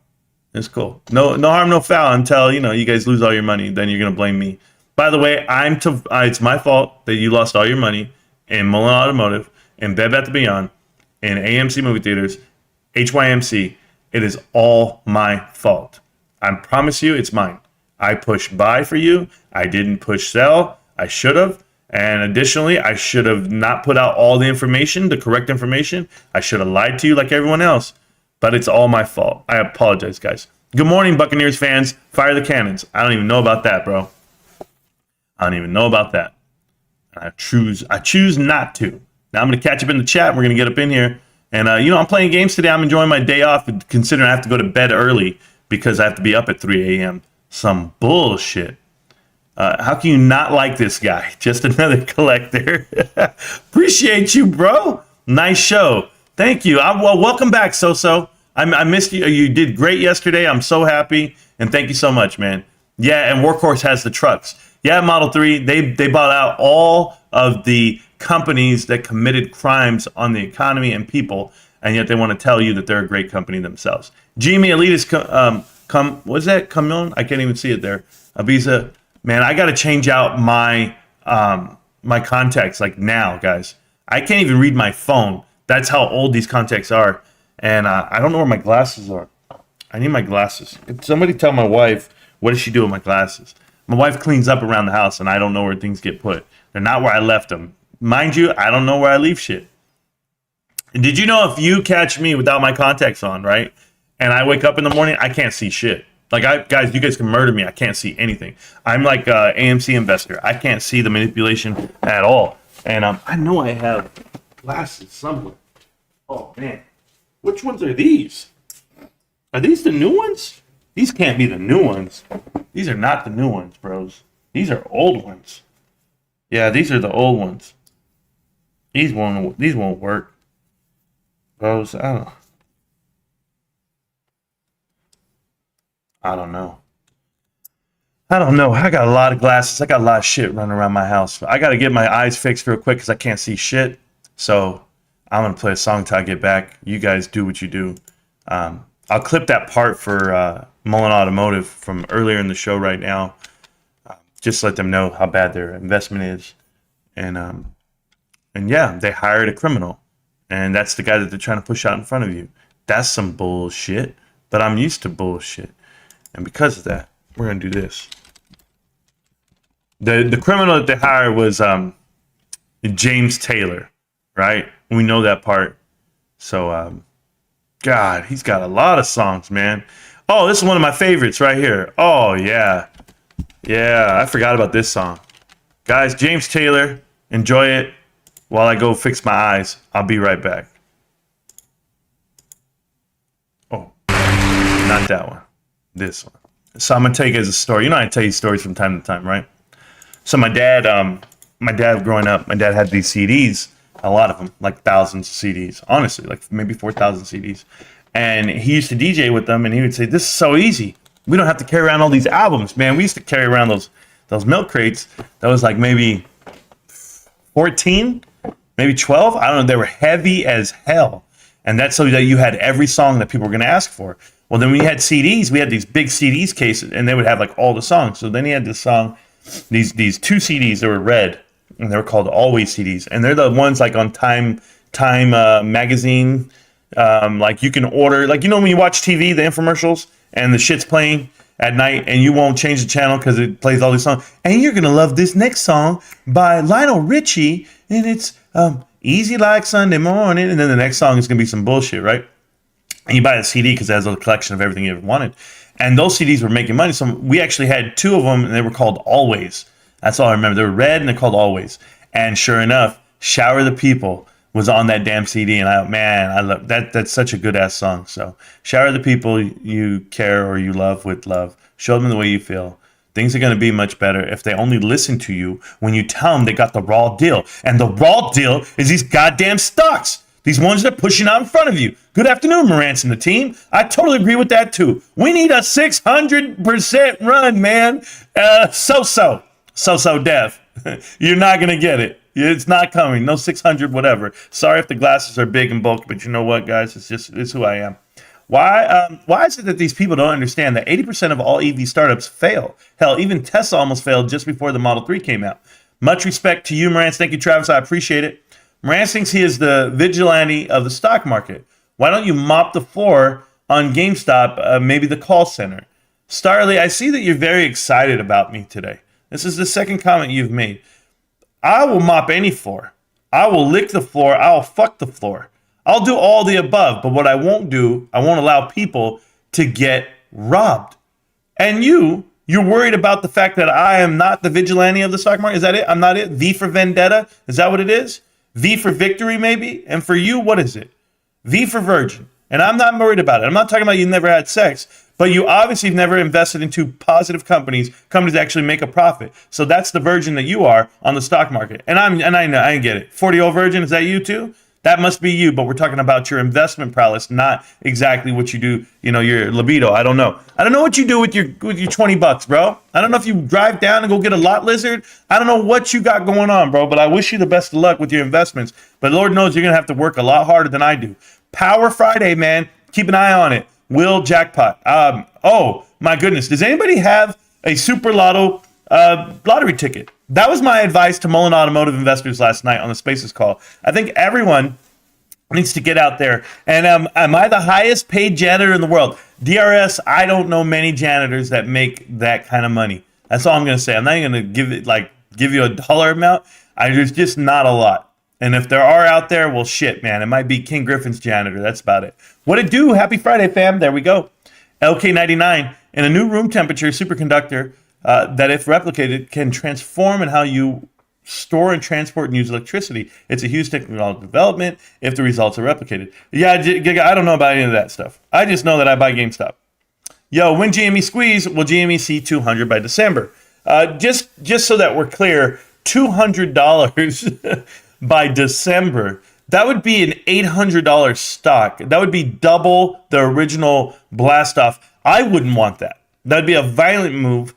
It's cool. No harm, no foul until, you guys lose all your money. Then you're going to blame me. By the way, it's my fault that you lost all your money in Mullen Automotive, in Bed Bath & Beyond, in AMC movie theaters, HYMC. It is all my fault. I promise you it's mine. I pushed buy for you. I didn't push sell. I should have. And additionally, I should have not put out all the information, the correct information. I should have lied to you like everyone else. But it's all my fault. I apologize, guys. Good morning, Buccaneers fans. Fire the cannons. I don't even know about that, bro. I don't even know about that. I choose not to. Now I'm going to catch up in the chat. We're going to get up in here. And, I'm playing games today. I'm enjoying my day off, considering I have to go to bed early because I have to be up at 3 a.m. Some bullshit. How can you not like this guy? Just another collector. Appreciate you, bro. Nice show. Thank you. Well, welcome back, So. I missed you. You did great yesterday. I'm so happy. And thank you so much, man. Yeah, and Workhorse has the trucks. Yeah, Model 3, they bought out all of the companies that committed crimes on the economy and people, and yet they want to tell you that they're a great company themselves. GME Elitist, what's that? Camille? I can't even see it there. Ibiza. Man, I got to change out my my contacts like now, guys. I can't even read my phone. That's how old these contacts are. And I don't know where my glasses are. I need my glasses. Could somebody tell my wife, what does she do with my glasses? My wife cleans up around the house, and I don't know where things get put. They're not where I left them. Mind you, I don't know where I leave shit. Did you know if you catch me without my contacts on, right, and I wake up in the morning, I can't see shit. Like, guys, you guys can murder me. I can't see anything. I'm like an AMC investor. I can't see the manipulation at all. And I know I have glasses somewhere. Oh, man. Which ones are these? Are these the new ones? These can't be the new ones. These are not the new ones, bros. These are old ones. Yeah, these are the old ones. These won't work. Bros, I don't know. I got a lot of glasses. I got a lot of shit running around my house. I got to get my eyes fixed real quick because I can't see shit. So I'm going to play a song till I get back. You guys do what you do. I'll clip that part for Mullen Automotive from earlier in the show right now. Just let them know how bad their investment is. And yeah, they hired a criminal. And that's the guy that they're trying to push out in front of you. That's some bullshit. But I'm used to bullshit. And because of that, we're going to do this. The criminal that they hired was James Taylor, right? We know that part. So, God, he's got a lot of songs, man. Oh, this is one of my favorites right here. Oh, yeah. Yeah, I forgot about this song. Guys, James Taylor, enjoy it while I go fix my eyes. I'll be right back. Oh, not that one. This one. So I'm going to tell you guys a story. You know I tell you stories from time to time, right? So my dad growing up, my dad had these CDs. A lot of them, like thousands of CDs, honestly, like maybe 4,000 CDs. And he used to DJ with them, and he would say, "This is so easy. We don't have to carry around all these albums, man." We used to carry around those milk crates. That was like maybe 14, maybe 12. I don't know. They were heavy as hell. And that's so that you had every song that people were going to ask for. Well, then we had CDs. We had these big CDs cases, and they would have like all the songs. So then he had this song, these two CDs that were red. And they were called Always CDs, and they're the ones like on Time magazine. Like you can order, like when you watch TV, the infomercials, and the shit's playing at night, and you won't change the channel because it plays all these songs. And you're gonna love this next song by Lionel Richie, and it's Easy Like Sunday Morning. And then the next song is gonna be some bullshit, right? And you buy the CD because it has a collection of everything you ever wanted. And those CDs were making money. So we actually had two of them, and they were called Always. That's all I remember. They were red and they're called Always. And sure enough, Shower the People was on that damn CD. And I love that. That's such a good ass song. So shower the people you care or you love with love. Show them the way you feel. Things are going to be much better if they only listen to you when you tell them they got the raw deal. And the raw deal is these goddamn stocks. These ones that are pushing out in front of you. Good afternoon, Marantz and the team. I totally agree with that too. We need a 600% run, man. So deaf. You're not going to get it. It's not coming. No 600, whatever. Sorry if the glasses are big and bulky, but you know what, guys? It's who I am. Why is it that these people don't understand that 80% of all EV startups fail? Hell, even Tesla almost failed just before the Model 3 came out. Much respect to you, Marantz. Thank you, Travis. I appreciate it. Marantz thinks he is the vigilante of the stock market. Why don't you mop the floor on GameStop, maybe the call center? Starly, I see that you're very excited about me today. This is the second comment you've made. I will mop any floor. I will lick the floor. I'll fuck the floor. I'll do all the above. But what I won't do, I won't allow people to get robbed. And you're worried about the fact that I am not the vigilante of the stock market? Is that it? I'm not it? V for vendetta? Is that what it is? V for victory, maybe? And for you, what is it? V for virgin. And I'm not worried about it. I'm not talking about you never had sex, but you obviously have never invested into positive companies that actually make a profit. So that's the virgin that you are on the stock market. And I know, I get it. 40-year-old virgin, is that you too? That must be you, but we're talking about your investment prowess, not exactly what you do, your libido. I don't know. I don't know what you do with your $20, bro. I don't know if you drive down and go get a lot lizard. I don't know what you got going on, bro, but I wish you the best of luck with your investments. But Lord knows you're going to have to work a lot harder than I do. Power Friday, man. Keep an eye on it. Will jackpot. Oh, my goodness. Does anybody have a Super Lotto lottery ticket? That was my advice to Mullen Automotive investors last night on the Spaces call. I think everyone needs to get out there. And am I the highest paid janitor in the world? DRS, I don't know many janitors that make that kind of money. That's all I'm going to say. I'm not even going to give you a dollar amount. There's just not a lot. And if there are out there, well, shit, man. It might be King Griffin's janitor. That's about it. What it do? Happy Friday, fam. There we go. LK99, in a new room temperature superconductor that, if replicated, can transform in how you store and transport and use electricity. It's a huge technological development if the results are replicated. Yeah, I don't know about any of that stuff. I just know that I buy GameStop. Yo, when GME squeeze, will GME see 200 by December? Just so that we're clear, $200 by December. That would be an $800 stock. That would be double the original blast off. I wouldn't want that. That'd be a violent move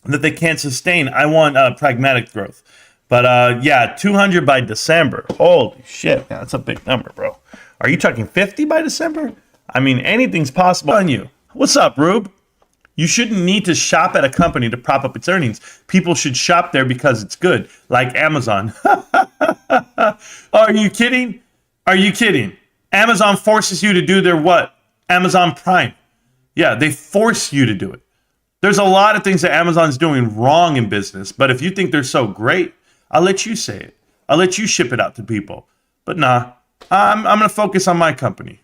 that they can't sustain. I want pragmatic growth. But yeah, 200 by December. Holy shit, man, that's a big number, bro. Are you talking 50 by December? I mean, anything's possible on you. What's up, Rube? You shouldn't need to shop at a company to prop up its earnings. People should shop there because it's good, like Amazon. Are you kidding? Are you kidding? Amazon forces you to do their what? Amazon Prime. Yeah, they force you to do it. There's a lot of things that Amazon's doing wrong in business, but if you think they're so great, I'll let you say it. I'll let you ship it out to people. But nah, I'm going to focus on my company.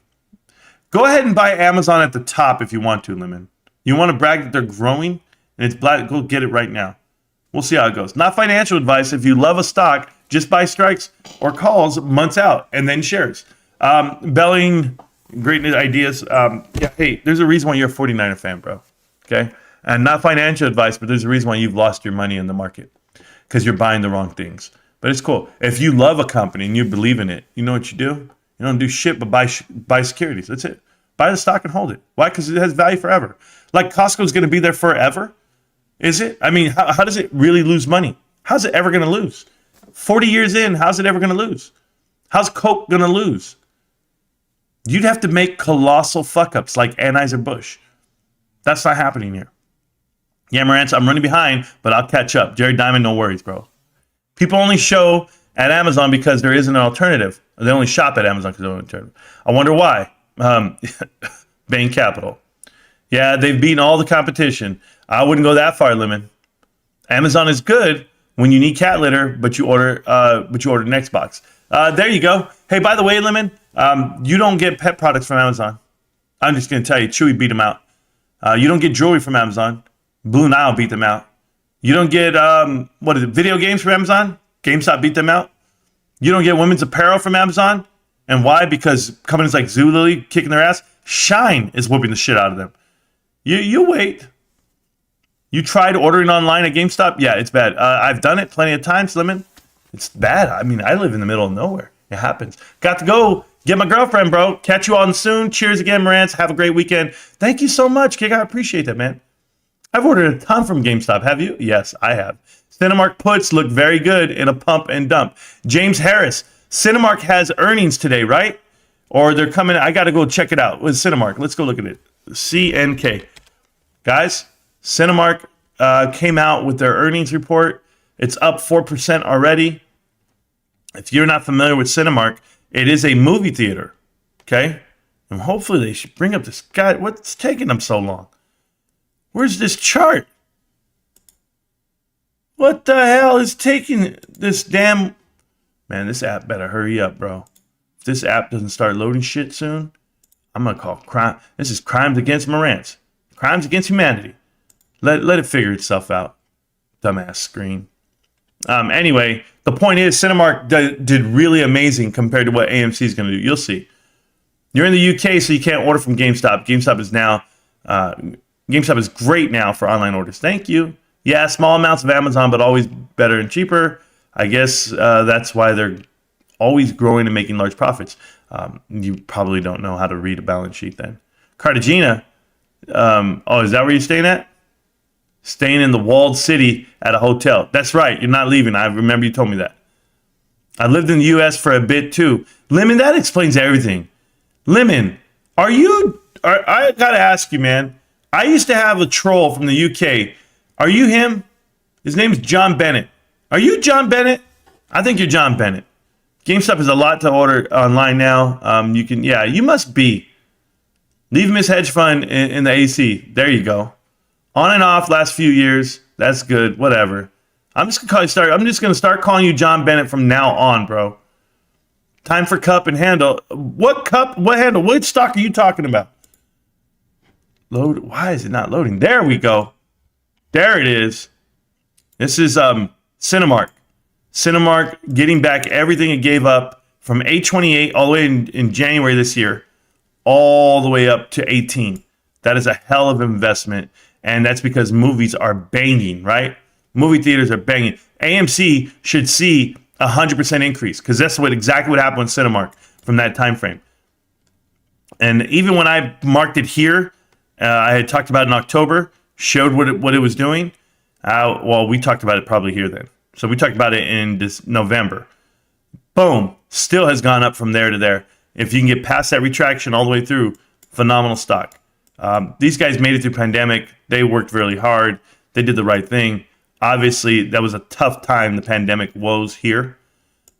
Go ahead and buy Amazon at the top if you want to, Lemon. You want to brag that they're growing and it's black, go get it right now. We'll see how it goes. Not financial advice. If you love a stock, just buy strikes or calls months out and then shares. Belling, great ideas. Yeah, hey, there's a reason why you're a 49er fan, bro. Okay? And not financial advice, but there's a reason why you've lost your money in the market because you're buying the wrong things. But it's cool. If you love a company and you believe in it, you know what you do? You don't do shit but buy securities. That's it. Buy the stock and hold it. Why? Because it has value forever. Like Costco's going to be there forever? Is it? I mean, how does it really lose money? How's it ever going to lose? 40 years in, how's it ever going to lose? How's Coke going to lose? You'd have to make colossal fuck-ups like Anheuser-Busch. That's not happening here. Yeah, Marantz, I'm running behind, but I'll catch up. Jerry Diamond, no worries, bro. People only show at Amazon because there isn't an alternative. They only shop at Amazon because there's no alternative. I wonder why. Bain Capital. Yeah, they've beaten all the competition. I wouldn't go that far, Lemon. Amazon is good when you need cat litter, but you order an Xbox. There you go. Hey, by the way, Lemon, you don't get pet products from Amazon. I'm just going to tell you, Chewy beat them out. You don't get jewelry from Amazon. Blue Nile beat them out. You don't get, video games from Amazon? GameStop beat them out. You don't get women's apparel from Amazon. And why? Because companies like Zulily kicking their ass. Shine is whooping the shit out of them. You wait. You tried ordering online at GameStop? Yeah, it's bad. I've done it plenty of times, Lemon. It's bad. I mean, I live in the middle of nowhere. It happens. Got to go get my girlfriend, bro. Catch you on soon. Cheers again, Marantz. Have a great weekend. Thank you so much, Kick. I appreciate that, man. I've ordered a ton from GameStop. Have you? Yes, I have. Cinemark puts look very good in a pump and dump. James Harris. Cinemark has earnings today, right? Or they're coming. I got to go check it out with Cinemark. Let's go look at it. CNK. Guys, Cinemark came out with their earnings report. It's up 4% already. If you're not familiar with Cinemark, it is a movie theater. Okay? And hopefully they should bring up this guy. What's taking them so long? Where's this chart? What the hell is taking this damn... Man, this app better hurry up, bro. If this app doesn't start loading shit soon, I'm going to call crime. This is crimes against Marantz. Crimes against humanity. Let it figure itself out. Dumbass screen. Anyway, the point is Cinemark did really amazing compared to what AMC is going to do. You'll see. You're in the UK, so you can't order from GameStop. GameStop is great now for online orders. Thank you. Yeah, small amounts of Amazon, but always better and cheaper. I guess that's why they're always growing and making large profits. You probably don't know how to read a balance sheet then. Cartagena. Oh, is that where you're staying at? Staying in the walled city at a hotel. That's right. You're not leaving. I remember you told me that. I lived in the U.S. for a bit too. Lemon, that explains everything. Lemon, I got to ask you, man. I used to have a troll from the U.K. Are you him? His name's John Bennett. Are you John Bennett? I think you're John Bennett. GameStop is a lot to order online now. You must be. Leave him his hedge fund in the AC. There you go. On and off last few years. That's good. Whatever. I'm just gonna start calling you John Bennett from now on, bro. Time for cup and handle. What cup? What handle? What stock are you talking about? Load. Why is it not loading? There we go. There it is. This is Cinemark. Cinemark getting back everything it gave up from $8.28 all the way in January this year, all the way up to 18. That is a hell of an investment, and that's because movies are banging, right? Movie theaters are banging. AMC should see 100% increase because that's exactly what happened with Cinemark from that time frame. And even when I marked it here, I had talked about it in October, showed what it was doing. We talked about it probably here then. So we talked about it in this November. Boom, still has gone up from there to there. If you can get past that retraction all the way through, phenomenal stock. These guys made it through pandemic. They worked really hard. They did the right thing. Obviously, that was a tough time. The pandemic woes here,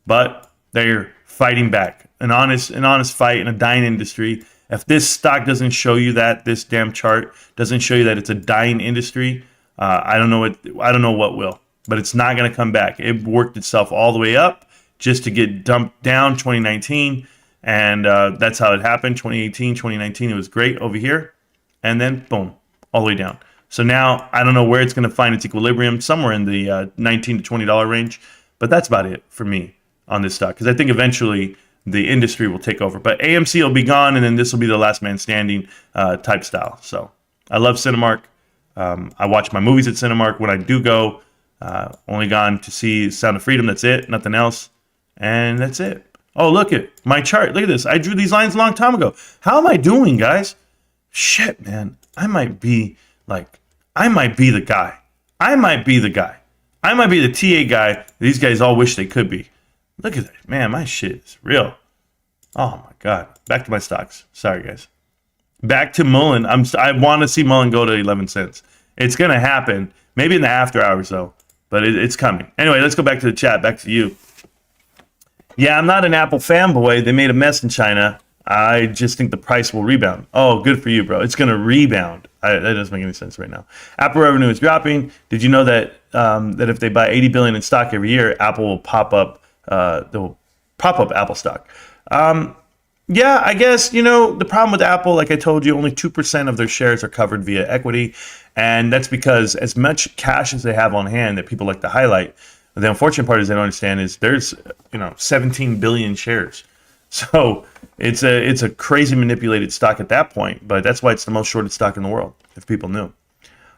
but they're fighting back. An honest fight in a dying industry. If this stock doesn't show you that, this damn chart doesn't show you that it's a dying industry, I don't know what will. But it's not going to come back. It worked itself all the way up just to get dumped down 2019, and that's how it happened. 2018, 2019, it was great over here, and then boom, all the way down. So now I don't know where it's going to find its equilibrium, somewhere in the $19 to $20 range, but that's about it for me on this stock because I think eventually the industry will take over. But AMC will be gone, and then this will be the last man standing type style. So I love Cinemark. I watch my movies at Cinemark when I do go. Only gone to see Sound of Freedom. That's it. Nothing else. And that's it. Oh, look at my chart. Look at this. I drew these lines a long time ago. How am I doing, guys? Shit, man. I might be the guy. I might be the TA guy these guys all wish they could be. Look at that. Man, my shit is real. Oh, my God. Back to my stocks. Sorry, guys. Back to Mullen. I want to see Mullen go to 11 cents. It's going to happen. Maybe in the after hours, though. But it's coming. Anyway, let's go back to the chat. Back to you. Yeah, I'm not an Apple fanboy. They made a mess in China. I just think the price will rebound. Oh, good for you, bro. It's going to rebound. That doesn't make any sense right now. Apple revenue is dropping. Did you know that that if they buy $80 billion in stock every year, Apple will pop up Apple stock? Yeah, I guess, the problem with Apple, like I told you, only 2% of their shares are covered via equity. And that's because as much cash as they have on hand that people like to highlight, the unfortunate part is they don't understand is there's, 17 billion shares. So it's a crazy manipulated stock at that point. But that's why it's the most shorted stock in the world, if people knew.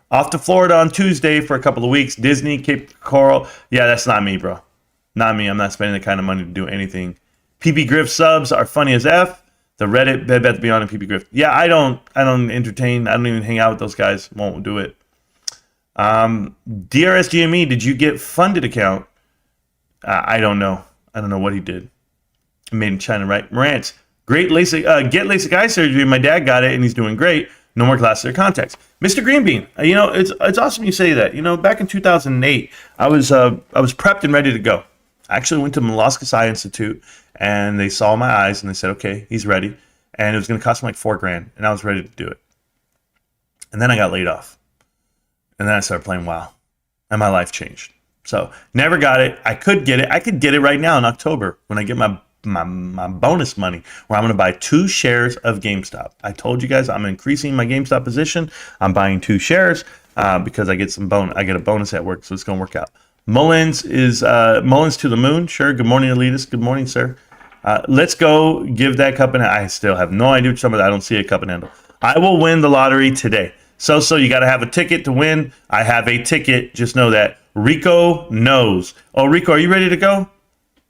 Off to Florida on Tuesday for a couple of weeks. Disney, Cape Coral. Yeah, that's not me, bro. Not me. I'm not spending the kind of money to do anything. PB Griff subs are funny as F. The Reddit, Bed Bath Beyond, and PB Griff. Yeah, I don't entertain. I don't even hang out with those guys. Won't do it. DRS GME, did you get funded account? I don't know. I don't know what he did. Made in China, right? Marantz, great LASIK, get LASIK eye surgery. My dad got it, and he's doing great. No more glasses or contacts. Mr. Greenbean, it's awesome you say that. Back in 2008, I was prepped and ready to go. I actually went to Molluscus Eye Institute, and they saw my eyes, and they said, okay, he's ready. And it was going to cost me like $4,000, and I was ready to do it. And then I got laid off. And then I started playing WoW, and my life changed. So never got it. I could get it. I could get it right now in October when I get my bonus money, where I'm going to buy 2 shares of GameStop. I told you guys I'm increasing my GameStop position. I'm buying 2 shares because I get I get a bonus at work, so it's going to work out. Mullins to the moon. Sure. Good morning, Elitist. Good morning, sir. Let's go give that cup and I still have no idea what some of that. I don't see a cup and handle. I will win the lottery today. So you got to have a ticket to win. I have a ticket. Just know that. Rico knows. Oh, Rico, are you ready to go?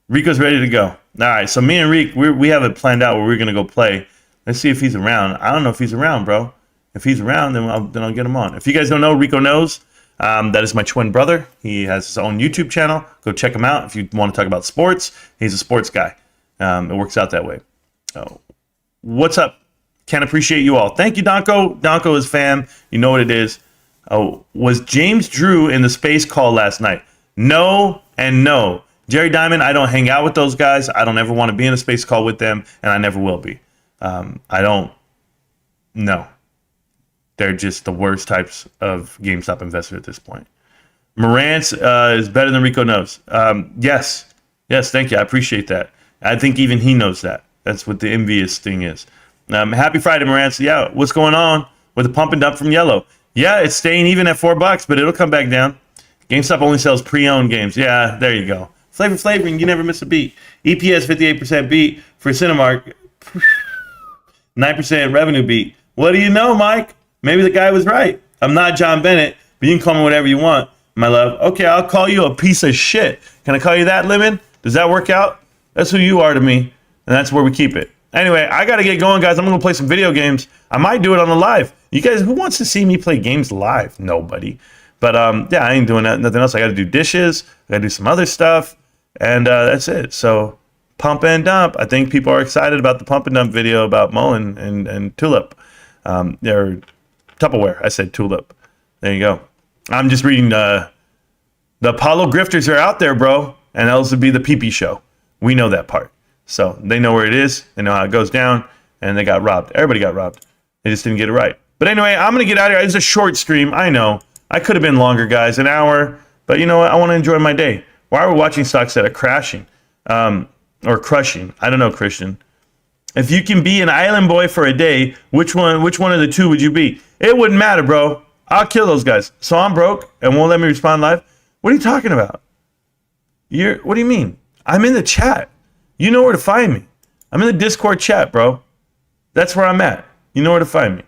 Rico's ready to go. All right. So me and Rick, we have it planned out where we're going to go play. Let's see if he's around. I don't know if he's around, bro. If he's around, then I'll get him on. If you guys don't know, Rico knows. That is my twin brother. He has his own YouTube channel. Go check him out if you want to talk about sports. He's a sports guy. It works out that way. Oh, what's up? Can't appreciate you all. Thank you, Donko. Donko is fam. You know what it is. Oh, was James Drew in the space call last night? No and no. Jerry Diamond, I don't hang out with those guys. I don't ever want to be in a space call with them, and I never will be. I don't. No. They're just the worst types of GameStop investor at this point. Marantz is better than Rico knows. Yes, thank you. I appreciate that. I think even he knows that. That's what the envious thing is. Happy Friday, Marantz. Yeah, what's going on with the pump and dump from Yellow? Yeah, it's staying even at $4, but it'll come back down. GameStop only sells pre-owned games. Yeah, there you go. Flavoring, you never miss a beat. EPS 58% beat for Cinemark. 9% revenue beat. What do you know, Mike? Maybe the guy was right. I'm not John Bennett, but you can call me whatever you want, my love. Okay, I'll call you a piece of shit. Can I call you that, Lemon? Does that work out? That's who you are to me, and that's where we keep it. Anyway, I got to get going, guys. I'm going to play some video games. I might do it on the live. You guys, who wants to see me play games live? Nobody. But, yeah, I ain't doing nothing else. I got to do dishes. I got to do some other stuff, and that's it. So, pump and dump. I think people are excited about the pump and dump video about Mullen and Tulip. They're Tupperware. I said Tulip. There you go. I'm just reading the Apollo grifters are out there, bro. And else would be the pee-pee show. We know that part. So they know where it is. They know how it goes down. And they got robbed. Everybody got robbed. They just didn't get it right. But anyway, I'm going to get out of here. It's a short stream. I know. I could have been longer, guys. An hour. But you know what? I want to enjoy my day. Why are we watching stocks that are crashing? Or crushing? I don't know, Christian. If you can be an island boy for a day, which one of the two would you be? It wouldn't matter, bro. I'll kill those guys. So I'm broke and won't let me respond live. What are you talking about? What do you mean? I'm in the chat. You know where to find me. I'm in the Discord chat, bro. That's where I'm at. You know where to find me.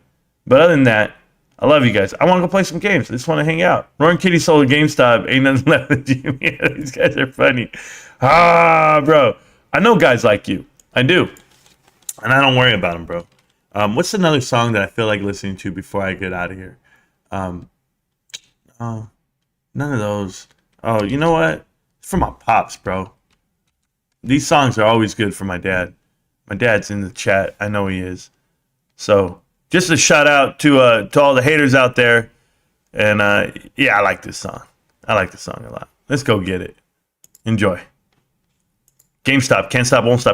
But other than that, I love you guys. I want to go play some games. I just want to hang out. Roaring Kitty sold a GameStop. Ain't nothing left of GME. These guys are funny. Bro. I know guys like you. I do. And I don't worry about them, bro. What's another song that I feel like listening to before I get out of here? Oh, none of those. Oh, you know what? It's for my pops, bro. These songs are always good for my dad. My dad's in the chat. I know he is. So just a shout out to all the haters out there. And yeah, I like this song. I like this song a lot. Let's go get it. Enjoy. GameStop. Can't stop, won't stop.